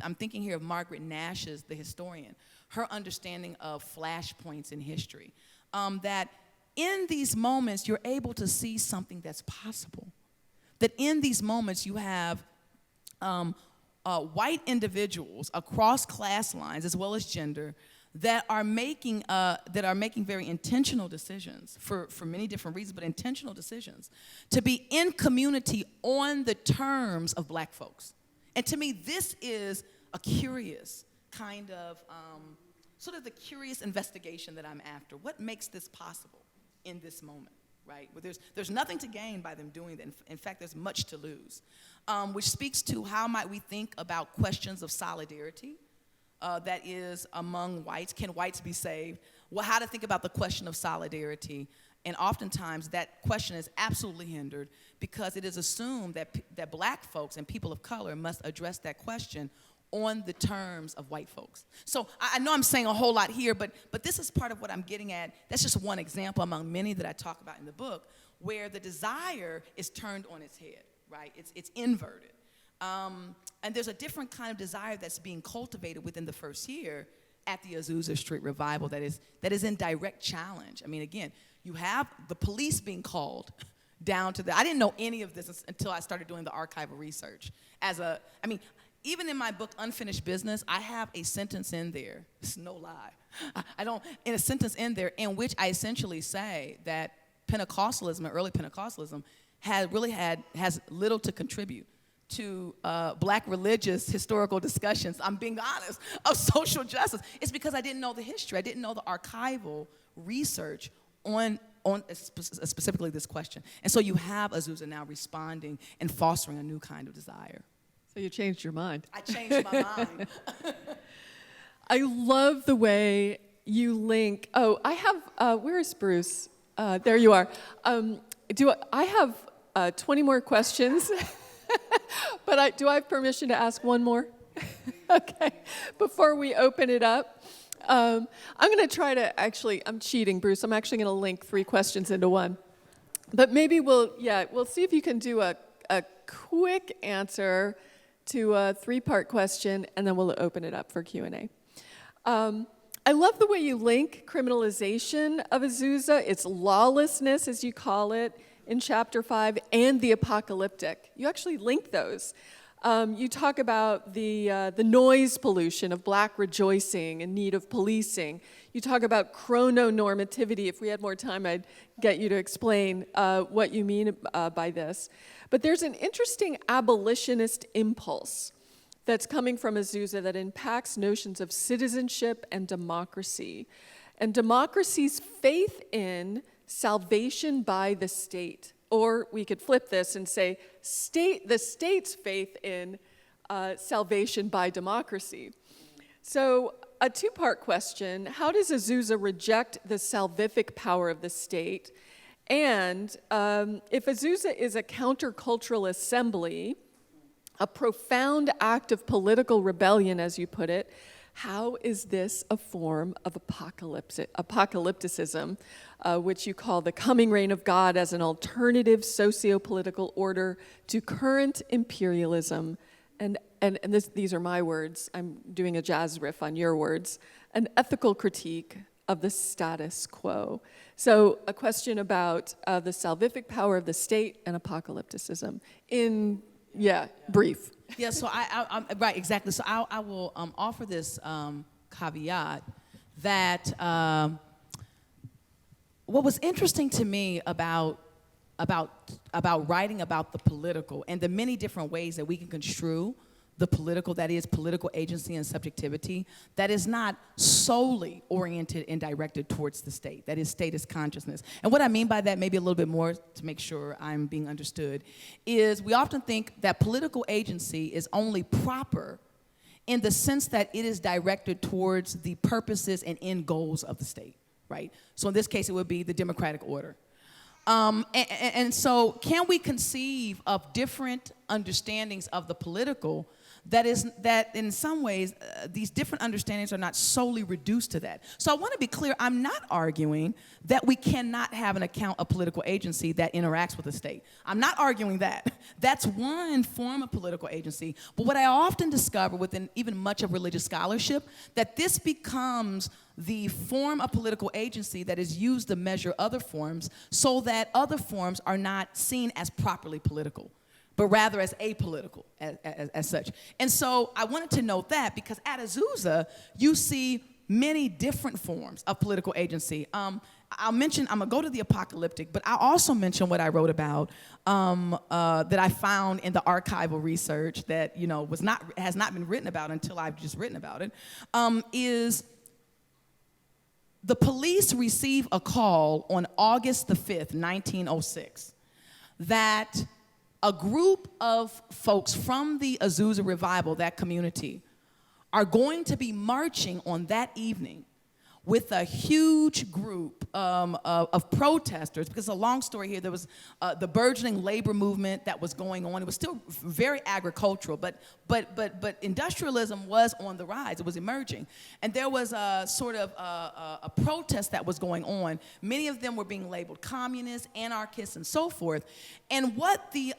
I'm thinking here of Margaret Nash's, the historian, her understanding of flashpoints in history, that in these moments, you're able to see something that's possible. That in these moments, you have white individuals across class lines, as well as gender, that are making very intentional decisions for many different reasons, but intentional decisions to be in community on the terms of black folks. And to me, this is a curious kind of, sort of the curious investigation that I'm after. What makes this possible in this moment, right? Where there's nothing to gain by them doing that. In fact, there's much to lose, which speaks to how might we think about questions of solidarity that is among whites. Can whites be saved? Well, how to think about the question of solidarity. And oftentimes that question is absolutely hindered because it is assumed that black folks and people of color must address that question on the terms of white folks. So I know I'm saying a whole lot here, but this is part of what I'm getting at. That's just one example among many that I talk about in the book, where the desire is turned on its head, right? It's inverted. And there's a different kind of desire that's being cultivated within the first year at the Azusa Street Revival that is in direct challenge. I mean, again, you have the police being called down to I didn't know any of this until I started doing the archival research. Even in my book, Unfinished Business, I have a sentence in there, it's no lie, in a sentence in there in which I essentially say that Pentecostalism, or early Pentecostalism, has little to contribute to black religious historical discussions, I'm being honest, of social justice. It's because I didn't know the history. I didn't know the archival research on specifically this question. And so you have Azusa now responding and fostering a new kind of desire. So you changed your mind. I changed my mind. I love the way you link. Oh, I have, where is Bruce? There you are. I have 20 more questions, but do I have permission to ask one more? Okay, before we open it up. I'm going to try to I'm cheating, Bruce. I'm actually going to link 3 questions into one. But maybe we'll see if you can do a quick answer to a 3-part question, and then we'll open it up for Q&A. I love the way you link criminalization of Azusa, its lawlessness, as you call it, in Chapter 5, and the apocalyptic. You actually link those. You talk about the noise pollution of black rejoicing and need of policing. You talk about chrononormativity. If we had more time, I'd get you to explain what you mean by this. But there's an interesting abolitionist impulse that's coming from Azusa that impacts notions of citizenship and democracy. And democracy's faith in salvation by the state. Or we could flip this and say the state's faith in salvation by democracy. So a 2-part question: how does Azusa reject the salvific power of the state? And if Azusa is a countercultural assembly, a profound act of political rebellion, as you put it, how is this a form of apocalypticism, which you call the coming reign of God as an alternative socio-political order to current imperialism? And these are my words. I'm doing a jazz riff on your words. An ethical critique of the status quo. So a question about the salvific power of the state and apocalypticism in, brief. Yeah, so I'm right, exactly. So I will offer this caveat that what was interesting to me about writing about the political and the many different ways that we can construe the political, that is political agency and subjectivity, that is not solely oriented and directed towards the state, that is statist consciousness. And what I mean by that, maybe a little bit more to make sure I'm being understood, is we often think that political agency is only proper in the sense that it is directed towards the purposes and end goals of the state, right? So in this case, it would be the democratic order. And so can we conceive of different understandings of the political that in some ways these different understandings are not solely reduced to that? So I want to be clear, I'm not arguing that we cannot have an account of political agency that interacts with the state. I'm not arguing that. That's one form of political agency. But what I often discover within even much of religious scholarship, that this becomes the form of political agency that is used to measure other forms so that other forms are not seen as properly political, but rather as apolitical as such. And so I wanted to note that because at Azusa, you see many different forms of political agency. I'm gonna go to the apocalyptic, but I'll also mention what I wrote about that I found in the archival research that has not been written about until I've just written about it, is the police receive a call on August the 5th, 1906, that a group of folks from the Azusa Revival, that community, are going to be marching on that evening with a huge group of protesters, because a long story here, there was the burgeoning labor movement that was going on. It was still very agricultural, but industrialism was on the rise. It was emerging. And there was a sort of a protest that was going on. Many of them were being labeled communists, anarchists, and so forth. And what the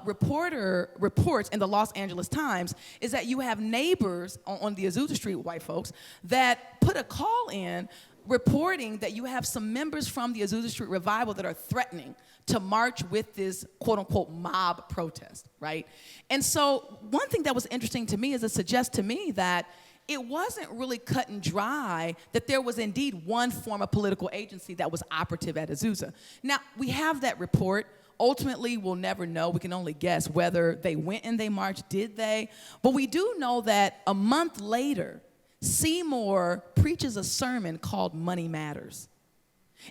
reporter reports in the Los Angeles Times is that you have neighbors on the Azusa Street, white folks, that put a call in reporting that you have some members from the Azusa Street Revival that are threatening to march with this quote-unquote mob protest, right? And so one thing that was interesting to me is it suggests to me that it wasn't really cut and dry that there was indeed one form of political agency that was operative at Azusa. Now, we have that report. Ultimately, we'll never know. We can only guess whether they went and they marched, did they? But we do know that a month later, Seymour preaches a sermon called Money Matters,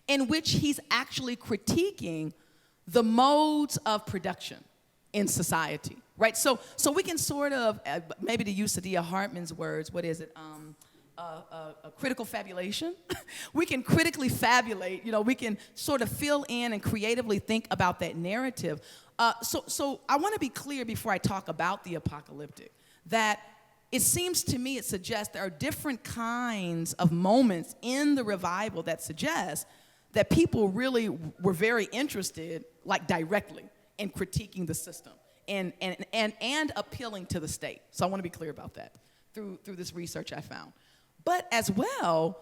in which he's actually critiquing the modes of production in society, right? So we can sort of, maybe to use Sadia Hartman's words, what is it? A critical fabulation. We can critically fabulate, we can sort of fill in and creatively think about that narrative. So I want to be clear before I talk about the apocalyptic, that it seems to me, it suggests there are different kinds of moments in the revival that suggest that people really were very interested, like directly, in critiquing the system and appealing to the state. So I want to be clear about that through this research I found. But as well,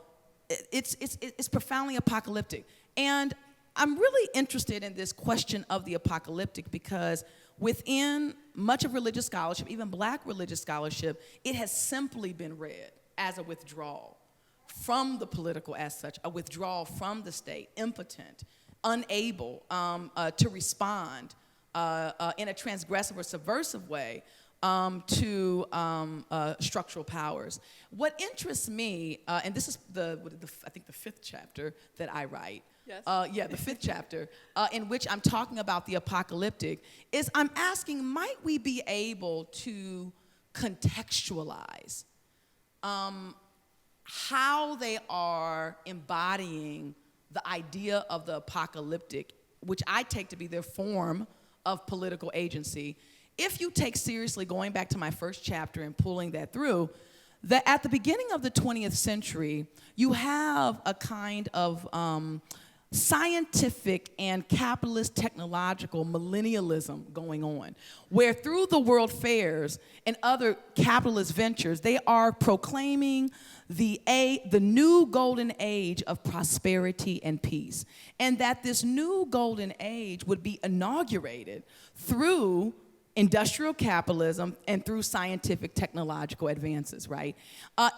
it's profoundly apocalyptic. And I'm really interested in this question of the apocalyptic because within much of religious scholarship, even black religious scholarship, it has simply been read as a withdrawal from the political as such, a withdrawal from the state, impotent, unable to respond in a transgressive or subversive way to structural powers. What interests me, and this is I think the 5th chapter that I write, yes. The 5th chapter, in which I'm talking about the apocalyptic, is I'm asking, might we be able to contextualize how they are embodying the idea of the apocalyptic, which I take to be their form of political agency. If you take seriously, going back to my 1st chapter and pulling that through, that at the beginning of the 20th century, you have a kind of scientific and capitalist technological millennialism going on, where through the world fairs and other capitalist ventures, they are proclaiming the new golden age of prosperity and peace. And that this new golden age would be inaugurated through industrial capitalism and through scientific technological advances, right?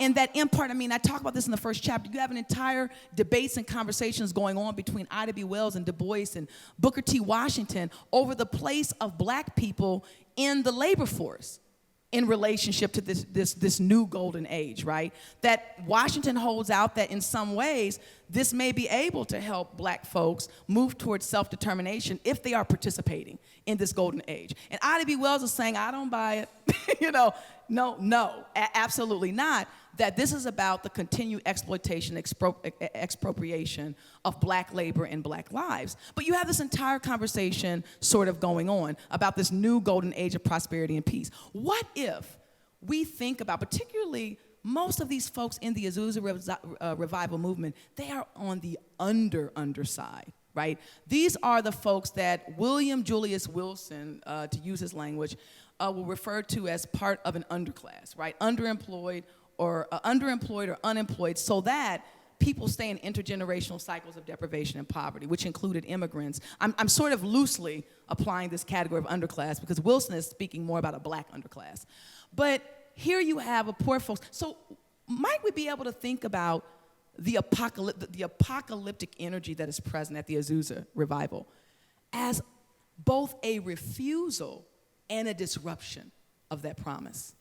And that in part, I talk about this in the 1st chapter, you have an entire debates and conversations going on between Ida B. Wells and Du Bois and Booker T. Washington over the place of black people in the labor force in relationship to this new golden age, right? That Washington holds out that in some ways, this may be able to help black folks move towards self-determination if they are participating in this golden age. And Ida B. Wells is saying, I don't buy it. No, absolutely not. That this is about the continued exploitation, expropriation of black labor and black lives. But you have this entire conversation sort of going on about this new golden age of prosperity and peace. What if we think about, particularly most of these folks in the Azusa Revival movement, they are on the underside, right? These are the folks that William Julius Wilson, to use his language, will refer to as part of an underclass, right? Underemployed or unemployed, so that people stay in intergenerational cycles of deprivation and poverty, which included immigrants. I'm sort of loosely applying this category of underclass because Wilson is speaking more about a black underclass. But here you have a poor folks. So might we be able to think about the apocalyptic energy that is present at the Azusa Revival as both a refusal and a disruption of that promise,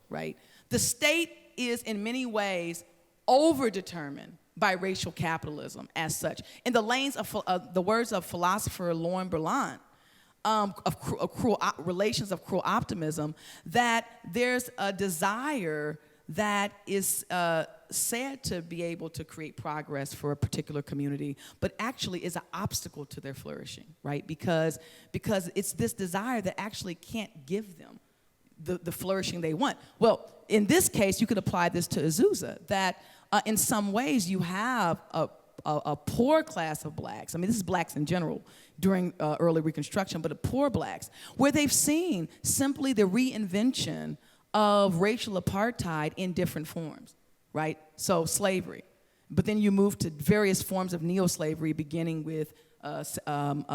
right? The state is in many ways overdetermined by racial capitalism as such. In the lanes of the words of philosopher Lauren Berlant, relations of cruel optimism, that there's a desire that is said to be able to create progress for a particular community, but actually is an obstacle to their flourishing, right? Because it's this desire that actually can't give them the flourishing they want. Well, in this case, you could apply this to Azusa, that in some ways you have a poor class of blacks. I mean, this is blacks in general during early Reconstruction, but a poor blacks, where they've seen simply the reinvention of racial apartheid in different forms, right? So slavery. But then you move to various forms of neo-slavery, beginning with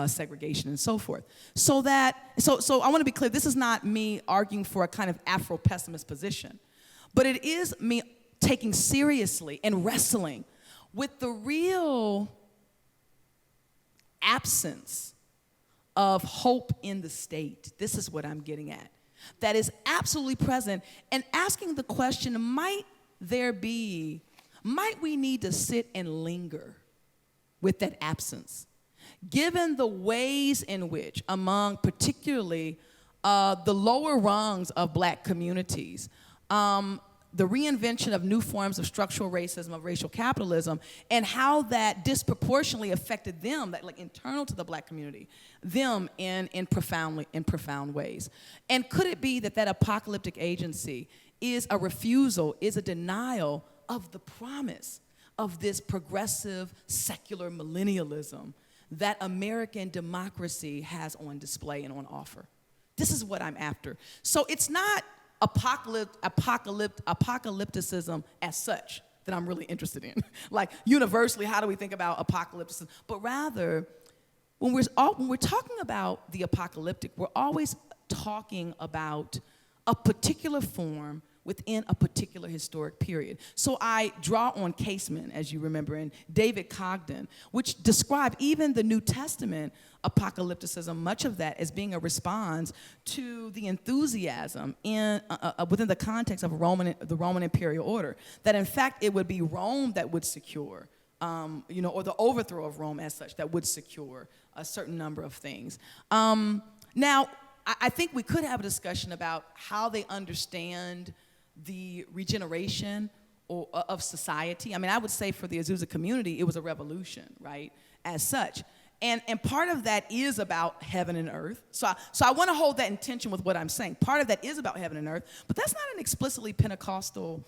segregation and so forth. So I want to be clear, this is not me arguing for a kind of Afro-pessimist position, but it is me taking seriously and wrestling with the real absence of hope in the state. This is what I'm getting at. That is absolutely present, and asking the question, might we need to sit and linger with that absence, given the ways in which, among particularly the lower rungs of black communities, the reinvention of new forms of structural racism, of racial capitalism, and how that disproportionately affected them, that like internal to the black community, them in profound ways. And could it be that apocalyptic agency is a refusal, is a denial of the promise of this progressive secular millennialism that American democracy has on display and on offer? This is what I'm after. So it's not apocalypticism as such that I'm really interested in. Like universally, how do we think about apocalypticism? But rather, when we're talking about the apocalyptic, we're always talking about a particular form within a particular historic period. So I draw on Caseman, as you remember, and David Cogden, which describe even the New Testament apocalypticism, much of that as being a response to the enthusiasm within the context of the Roman imperial order, that in fact it would be Rome that would secure, or the overthrow of Rome as such, that would secure a certain number of things. Now, I think we could have a discussion about how they understand the regeneration of society. I mean, I would say for the Azusa community, it was a revolution, right, as such. And part of that is about heaven and earth. So I want to hold that in tension with what I'm saying. Part of that is about heaven and earth, but that's not an explicitly Pentecostal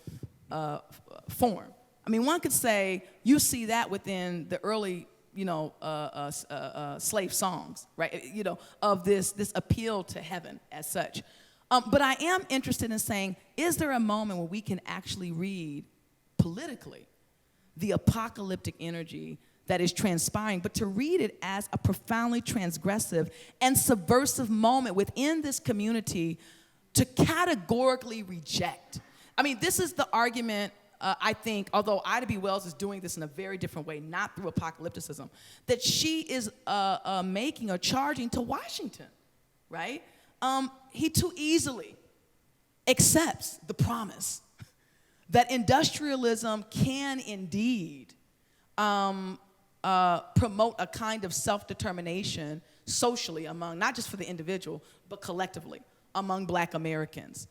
form. I mean, one could say you see that within the early, slave songs, right? Of this appeal to heaven as such. But I am interested in saying, is there a moment where we can actually read politically the apocalyptic energy that is transpiring, but to read it as a profoundly transgressive and subversive moment within this community to categorically reject? I mean, this is the argument, I think, although Ida B. Wells is doing this in a very different way, not through apocalypticism, that she is making or charging to Washington, right? He too easily accepts the promise that industrialism can indeed promote a kind of self-determination socially among, not just for the individual, but collectively among Black Americans.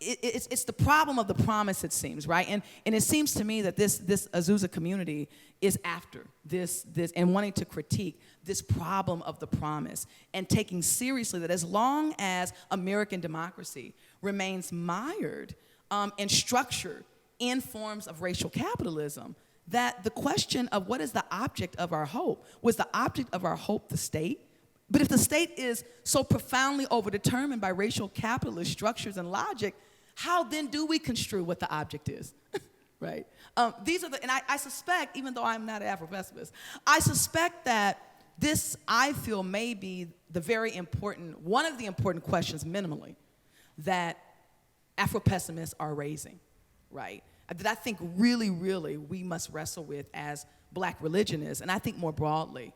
It's the problem of the promise, it seems, right? And it seems to me that this Azusa community is after this and wanting to critique this problem of the promise and taking seriously that as long as American democracy remains mired and structured in forms of racial capitalism, that the question of what is the object of our hope, was the object of our hope the state? But if the state is so profoundly overdetermined by racial capitalist structures and logic, how then do we construe what the object is, right? And I suspect, even though I'm not an Afro-pessimist, I suspect that this, I feel, may be one of the important questions minimally that Afro-pessimists are raising, right? That I think really, really we must wrestle with as Black religionists, and I think more broadly,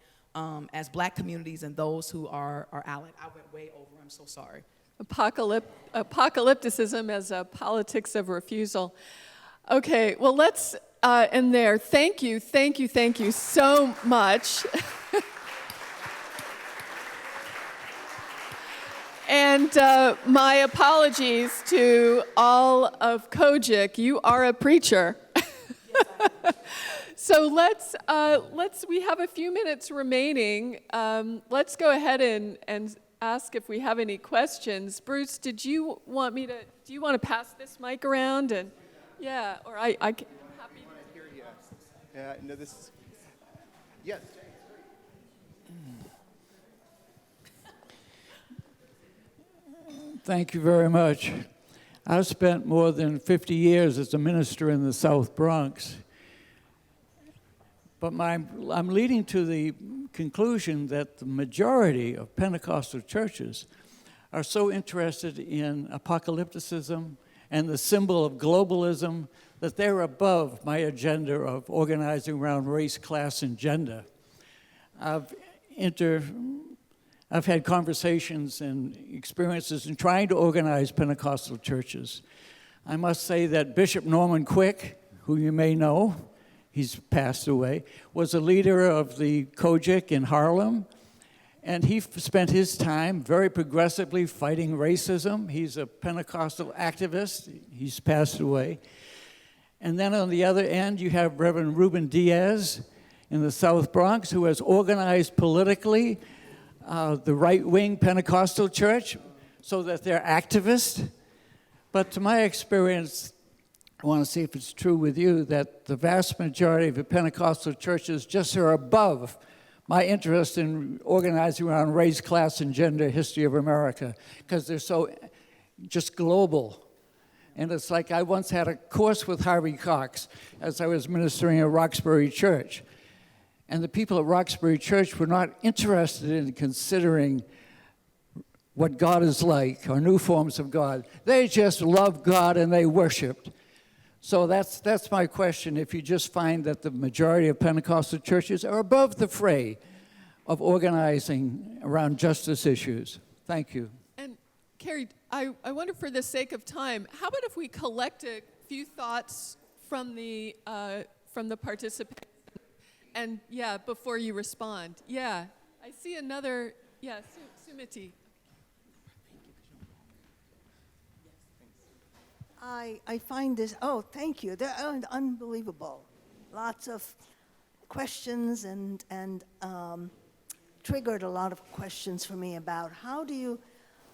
as Black communities and those who are allied. I went way over, I'm so sorry. Apocalypticism as a politics of refusal. Okay, well, let's end there. Thank you so much. And my apologies to all of Kojic. You are a preacher. So we have a few minutes remaining. Let's go ahead and ask if we have any questions. Bruce, do you want to pass this mic around? And yeah, or I'm happy to hear you. Yeah, no, this is, yes. Thank you very much. I've spent more than 50 years as a minister in the South Bronx. But I'm leading to the conclusion that the majority of Pentecostal churches are so interested in apocalypticism and the symbol of globalism that they're above my agenda of organizing around race, class, and gender. I've had conversations and experiences in trying to organize Pentecostal churches. I must say that Bishop Norman Quick, who you may know, he's passed away, was a leader of the Kojic in Harlem, and he spent his time very progressively fighting racism. He's a Pentecostal activist. He's passed away. And then on the other end, you have Reverend Ruben Diaz in the South Bronx, who has organized politically the right-wing Pentecostal church so that they're activists. But to my experience, I want to see if it's true with you, that the vast majority of the Pentecostal churches just are above my interest in organizing around race, class, and gender history of America, because they're so just global. And it's like I once had a course with Harvey Cox as I was ministering at Roxbury Church. And the people at Roxbury Church were not interested in considering what God is like or new forms of God. They just loved God and they worshiped. So that's my question. If you just find that the majority of Pentecostal churches are above the fray of organizing around justice issues. Thank you. And Keri, I wonder, for the sake of time, how about if we collect a few thoughts from the participants? And yeah, before you respond. Yeah, I see another, Sumiti. I find this, thank you. They're unbelievable. Lots of questions and triggered a lot of questions for me about how do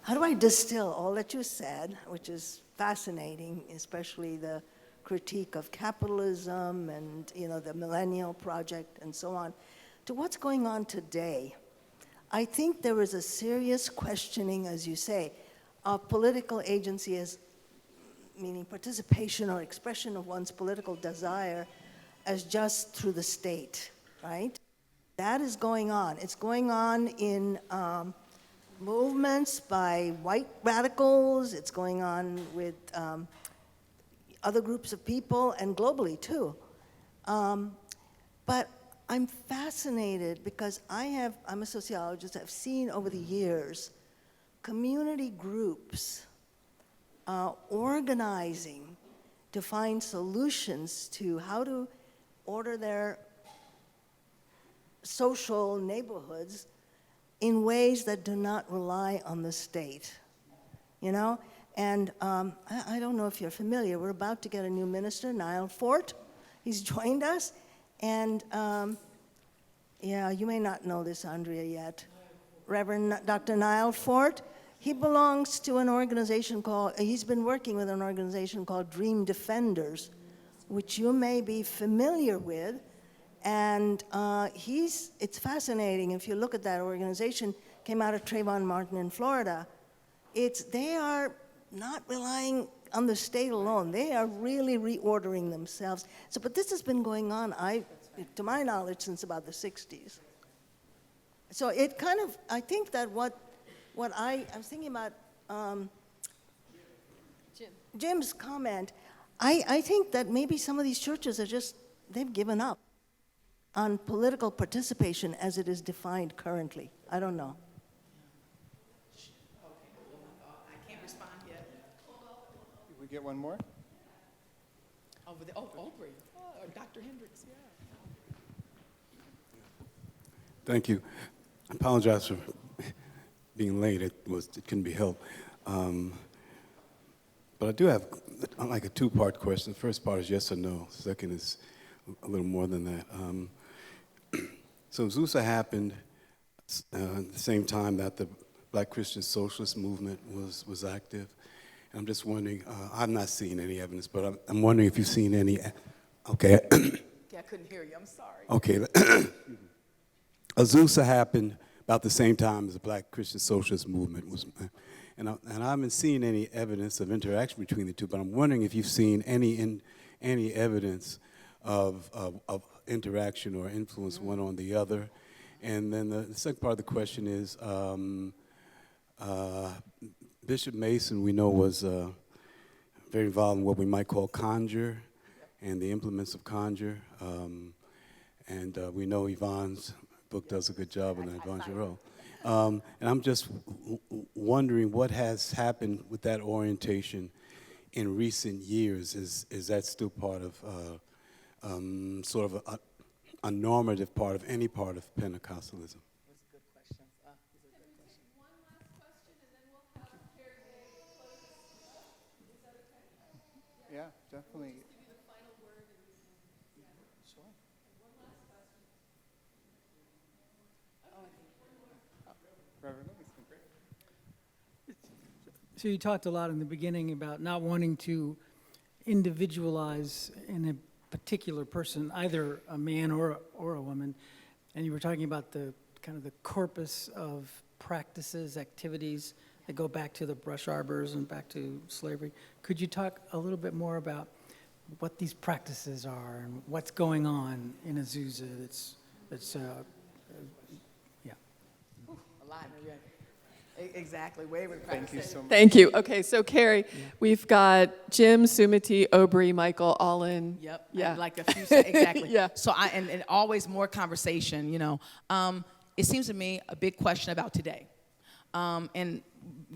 I distill all that you said, which is fascinating, especially the critique of capitalism and the Millennial Project and so on, to what's going on today. I think there is a serious questioning, as you say, of political agency as meaning participation or expression of one's political desire as just through the state, right? That is going on. It's going on in movements by white radicals. It's going on with other groups of people and globally too. But I'm fascinated because I'm a sociologist. I've seen over the years community groups organizing to find solutions to how to order their social neighborhoods in ways that do not rely on the state, And I don't know if you're familiar, we're about to get a new minister, Niall Fort. He's joined us, and you may not know this, Andrea, yet. Reverend Dr. Niall Fort, he belongs to an organization he's been working with an organization called Dream Defenders, which you may be familiar with. And it's fascinating. If you look at that organization, came out of Trayvon Martin in Florida. They are not relying on the state alone. They are really reordering themselves. But this has been going on, to my knowledge, since about the 60s. So it kind of, I think that what I was thinking about Jim's comment, I think that maybe some of these churches they've given up on political participation as it is defined currently. I don't know. I can't respond yet. Did we get one more? Over there. Aubrey. Or Dr. Hendricks, yeah. Thank you. I apologize for being late, it couldn't be helped. But I do have like a two-part question. The first part is yes or no. Second is a little more than that. So Azusa happened at the same time that the Black Christian Socialist movement was active. And I'm just wondering, I've not seen any evidence, but I'm wondering if you've seen any, okay. Yeah, I couldn't hear you, I'm sorry. Okay. Azusa happened about the same time as the Black Christian Socialist movement was, and I haven't seen any evidence of interaction between the two, but I'm wondering if you've seen any evidence of interaction or influence one on the other. And then the second part of the question is, Bishop Mason, we know, was very involved in what we might call conjure and the implements of conjure. And we know Yvonne's book does a good job on that, Yvonne Giroux. And I'm just wondering what has happened with that orientation in recent years. Is that still part of sort of a normative part of any part of Pentecostalism? That's a good question. One last question, and then we'll have Keri close. Is that okay? Yeah, definitely. Give you the final word. Sure. One last question. Reverend Livingston, great. So you talked a lot in the beginning about not wanting to individualize in a particular person, either a man or a woman, and you were talking about the kind of the corpus of practices, activities that go back to the brush arbors and back to slavery. Could you talk a little bit more about what these practices are and what's going on in Azusa that's yeah. Alive, yeah. Exactly, way we Thank you so much. Thank you. Okay, so Keri, we've got Jim, Sumati, Aubrey, Michael, all in. Yep. Yeah. Like a few, exactly. Yeah. So and always more conversation, you know. It seems to me a big question about today. And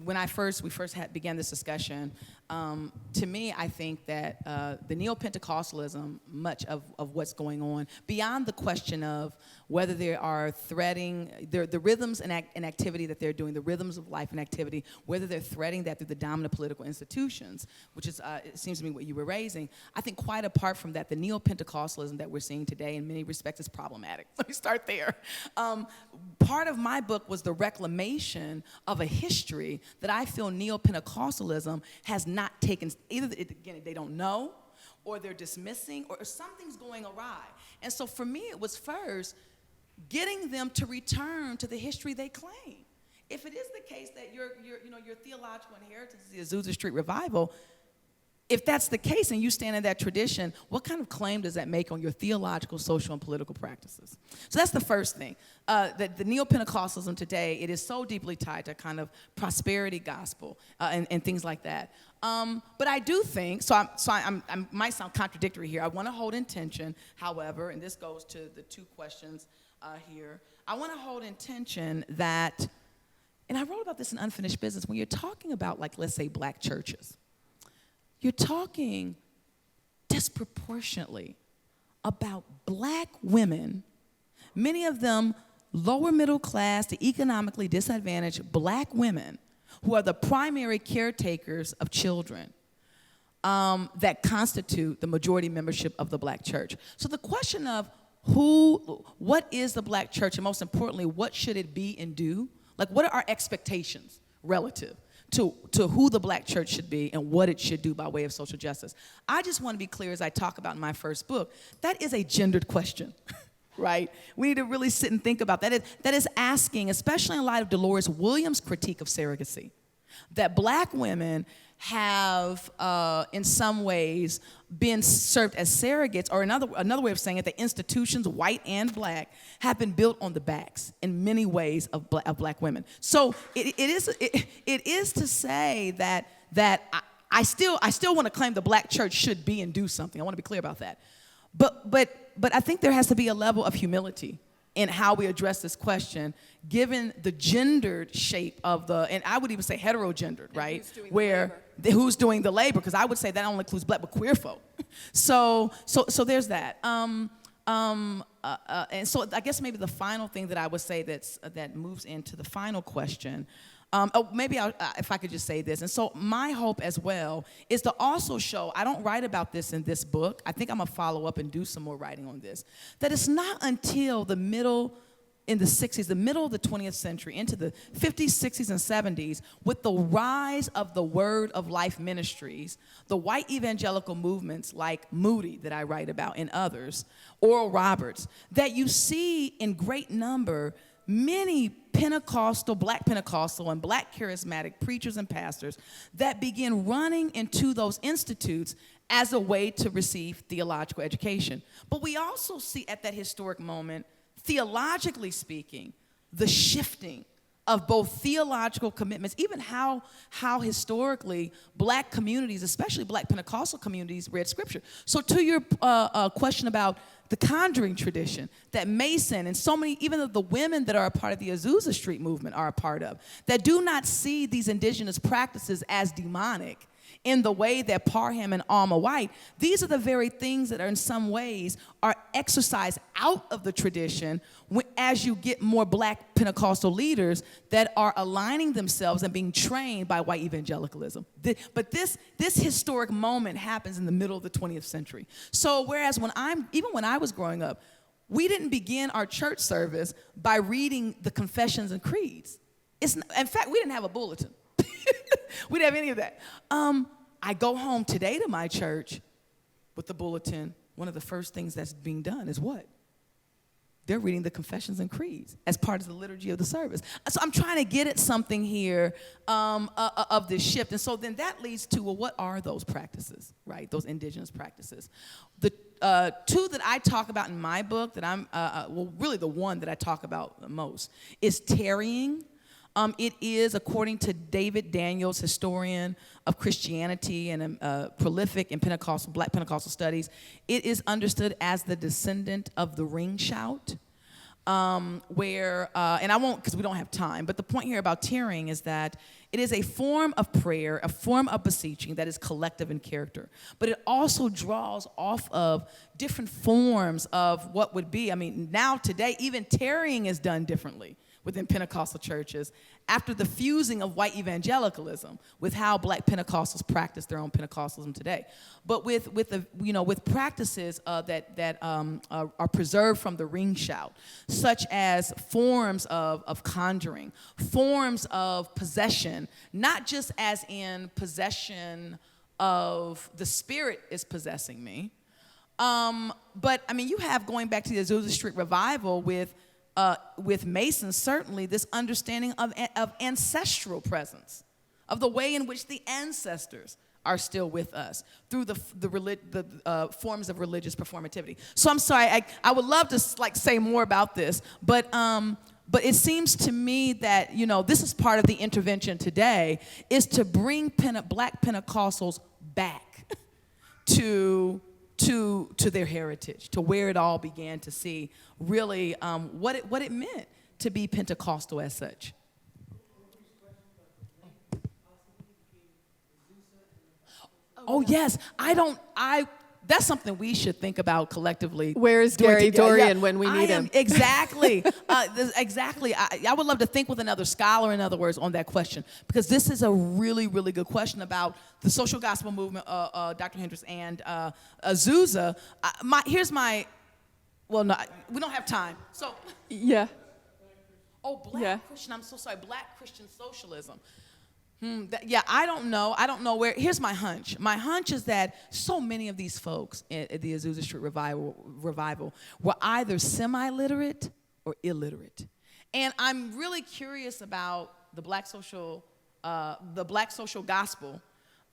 when we first began this discussion, to me, I think that the neo-Pentecostalism, much of what's going on, beyond the question of whether they are threading the rhythms and activity that they're doing, the rhythms of life and activity, whether they're threading that through the dominant political institutions, which is, it seems to me, what you were raising. I think quite apart from that, the neo-Pentecostalism that we're seeing today in many respects is problematic. Let me start there. Part of my book was the reclamation of a history that I feel neo-Pentecostalism has not taken. Either, again, they don't know, or they're dismissing, or something's going awry. And so for me, it was first getting them to return to the history they claim. If it is the case that your theological inheritance is the Azusa Street Revival, if that's the case and you stand in that tradition, what kind of claim does that make on your theological, social, and political practices? So that's the first thing. That the neo-Pentecostalism today, it is so deeply tied to kind of prosperity gospel and things like that. But I do think, I might sound contradictory here. I want to hold in tension, however, and this goes to the two questions here. I want to hold in tension that, and I wrote about this in Unfinished Business, when you're talking about, like, let's say, black churches, you're talking disproportionately about black women, many of them lower middle class to economically disadvantaged black women who are the primary caretakers of children that constitute the majority membership of the black church. So the question of what is the black church, and most importantly, what should it be and do? Like, what are our expectations relative to who the black church should be and what it should do by way of social justice? I just want to be clear, as I talk about in my first book, that is a gendered question, right? We need to really sit and think about that. That is asking, especially in light of Dolores Williams' critique of surrogacy, that black women have, in some ways, been served as surrogates, or another way of saying it, the institutions, white and black, have been built on the backs in many ways of black women. So it is to say that I still want to claim the black church should be and do something. I want to be clear about that. But I think there has to be a level of humility in how we address this question, given the gendered shape of and I would even say heterogendered, right? Who's doing the labor? Because I would say that only includes black, but queer folk. So there's that. And so I guess maybe the final thing that I would say that moves into the final question, if I could just say this. And so my hope as well is to also show, I don't write about this in this book. I think I'm going to follow up and do some more writing on this. That it's not until the middle of the 20th century, into the 50s, 60s, and 70s, with the rise of the Word of Life ministries, the white evangelical movements like Moody that I write about and others, Oral Roberts, that you see in great number many Pentecostal, black Pentecostal, and black charismatic preachers and pastors that begin running into those institutes as a way to receive theological education. But we also see at that historic moment, theologically speaking, the shifting of both theological commitments, even how historically black communities, especially black Pentecostal communities, read scripture. So to your question about the conjuring tradition that Mason and so many, even the women that are a part of the Azusa Street movement are a part of, that do not see these indigenous practices as demonic in the way that Parham and Alma White, these are the very things that are in some ways are exercised out of the tradition as you get more black Pentecostal leaders that are aligning themselves and being trained by white evangelicalism. But this historic moment happens in the middle of the 20th century. So whereas even when I was growing up, we didn't begin our church service by reading the confessions and creeds. In fact, we didn't have a bulletin. We didn't have any of that. I go home today to my church with the bulletin. One of the first things that's being done is what? They're reading the confessions and creeds as part of the liturgy of the service. So I'm trying to get at something here of this shift. And so then that leads to, well, what are those practices, right? Those indigenous practices. The two that I talk about in my book that really the one that I talk about the most is tarrying. It is, according to David Daniels, historian of Christianity and prolific in black Pentecostal studies, it is understood as the descendant of the ring shout, where, and I won't because we don't have time, but the point here about tarrying is that it is a form of prayer, a form of beseeching that is collective in character, but it also draws off of different forms of what would be, now today, even tarrying is done differently within Pentecostal churches after the fusing of white evangelicalism with how black Pentecostals practice their own Pentecostalism today. But with practices that are preserved from the ring shout, such as forms of conjuring, forms of possession, not just as in possession of the Spirit is possessing me, but you have, going back to the Azusa Street Revival with Mason, certainly this understanding of ancestral presence, of the way in which the ancestors are still with us through the forms of religious performativity. So I'm sorry, I would love to say more about this, but it seems to me that this is part of the intervention today, is to bring black Pentecostals back to their heritage, to where it all began, to see really what it meant to be Pentecostal as such. Oh yes, that's something we should think about collectively. Where is Gary Dorian when we need him? Exactly. Exactly. I would love to think with another scholar, in other words, on that question, because this is a really, really good question about the social gospel movement, Dr. Hendricks and Azusa. We don't have time. So. Yeah. Oh, Black Christian. I'm so sorry. Black Christian socialism. I don't know. I don't know where. Here's my hunch. My hunch is that so many of these folks at the Azusa Street Revival were either semi-literate or illiterate. And I'm really curious about the black social gospel,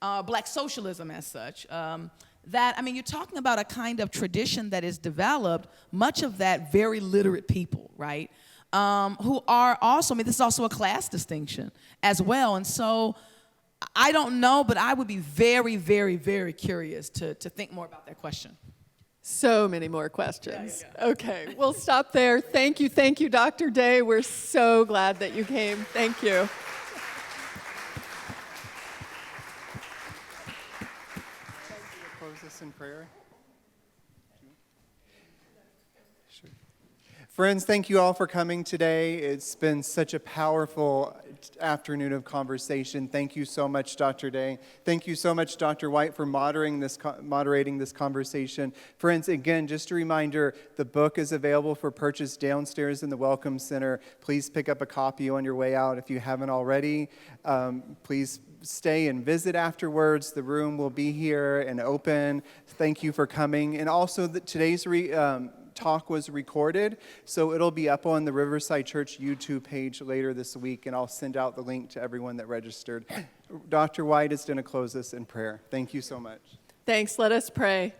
black socialism as such. You're talking about a kind of tradition that is developed, much of that very literate people, right? Who are also, this is also a class distinction as well. And so I don't know, but I would be very, very, very curious to think more about that question. So many more questions. Yeah. Okay, we'll stop there. Thank you, Dr. Day. We're so glad that you came. Thank you. Close this in prayer. Friends, thank you all for coming today. It's been such a powerful afternoon of conversation. Thank you so much, Dr. Day. Thank you so much, Dr. White, for moderating this conversation. Friends, again, just a reminder, the book is available for purchase downstairs in the Welcome Center. Please pick up a copy on your way out if you haven't already. Please stay and visit afterwards. The room will be here and open. Thank you for coming. And also, today's talk was recorded, so it'll be up on the Riverside Church YouTube page later this week, and I'll send out the link to everyone that registered. Dr. White is going to close us in prayer. Thank you so much. Thanks. Let us pray.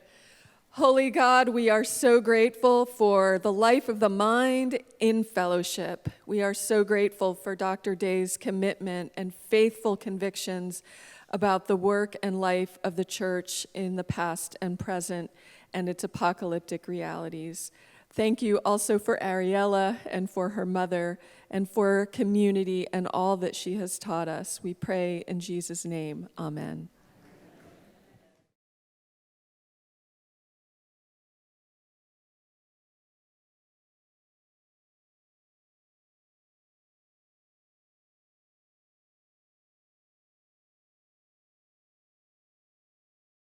Holy God, we are so grateful for the life of the mind in fellowship. We are so grateful for Dr. Day's commitment and faithful convictions about the work and life of the church in the past and present and its apocalyptic realities. Thank you also for Ariella and for her mother and for community and all that she has taught us. We pray in Jesus' name. Amen.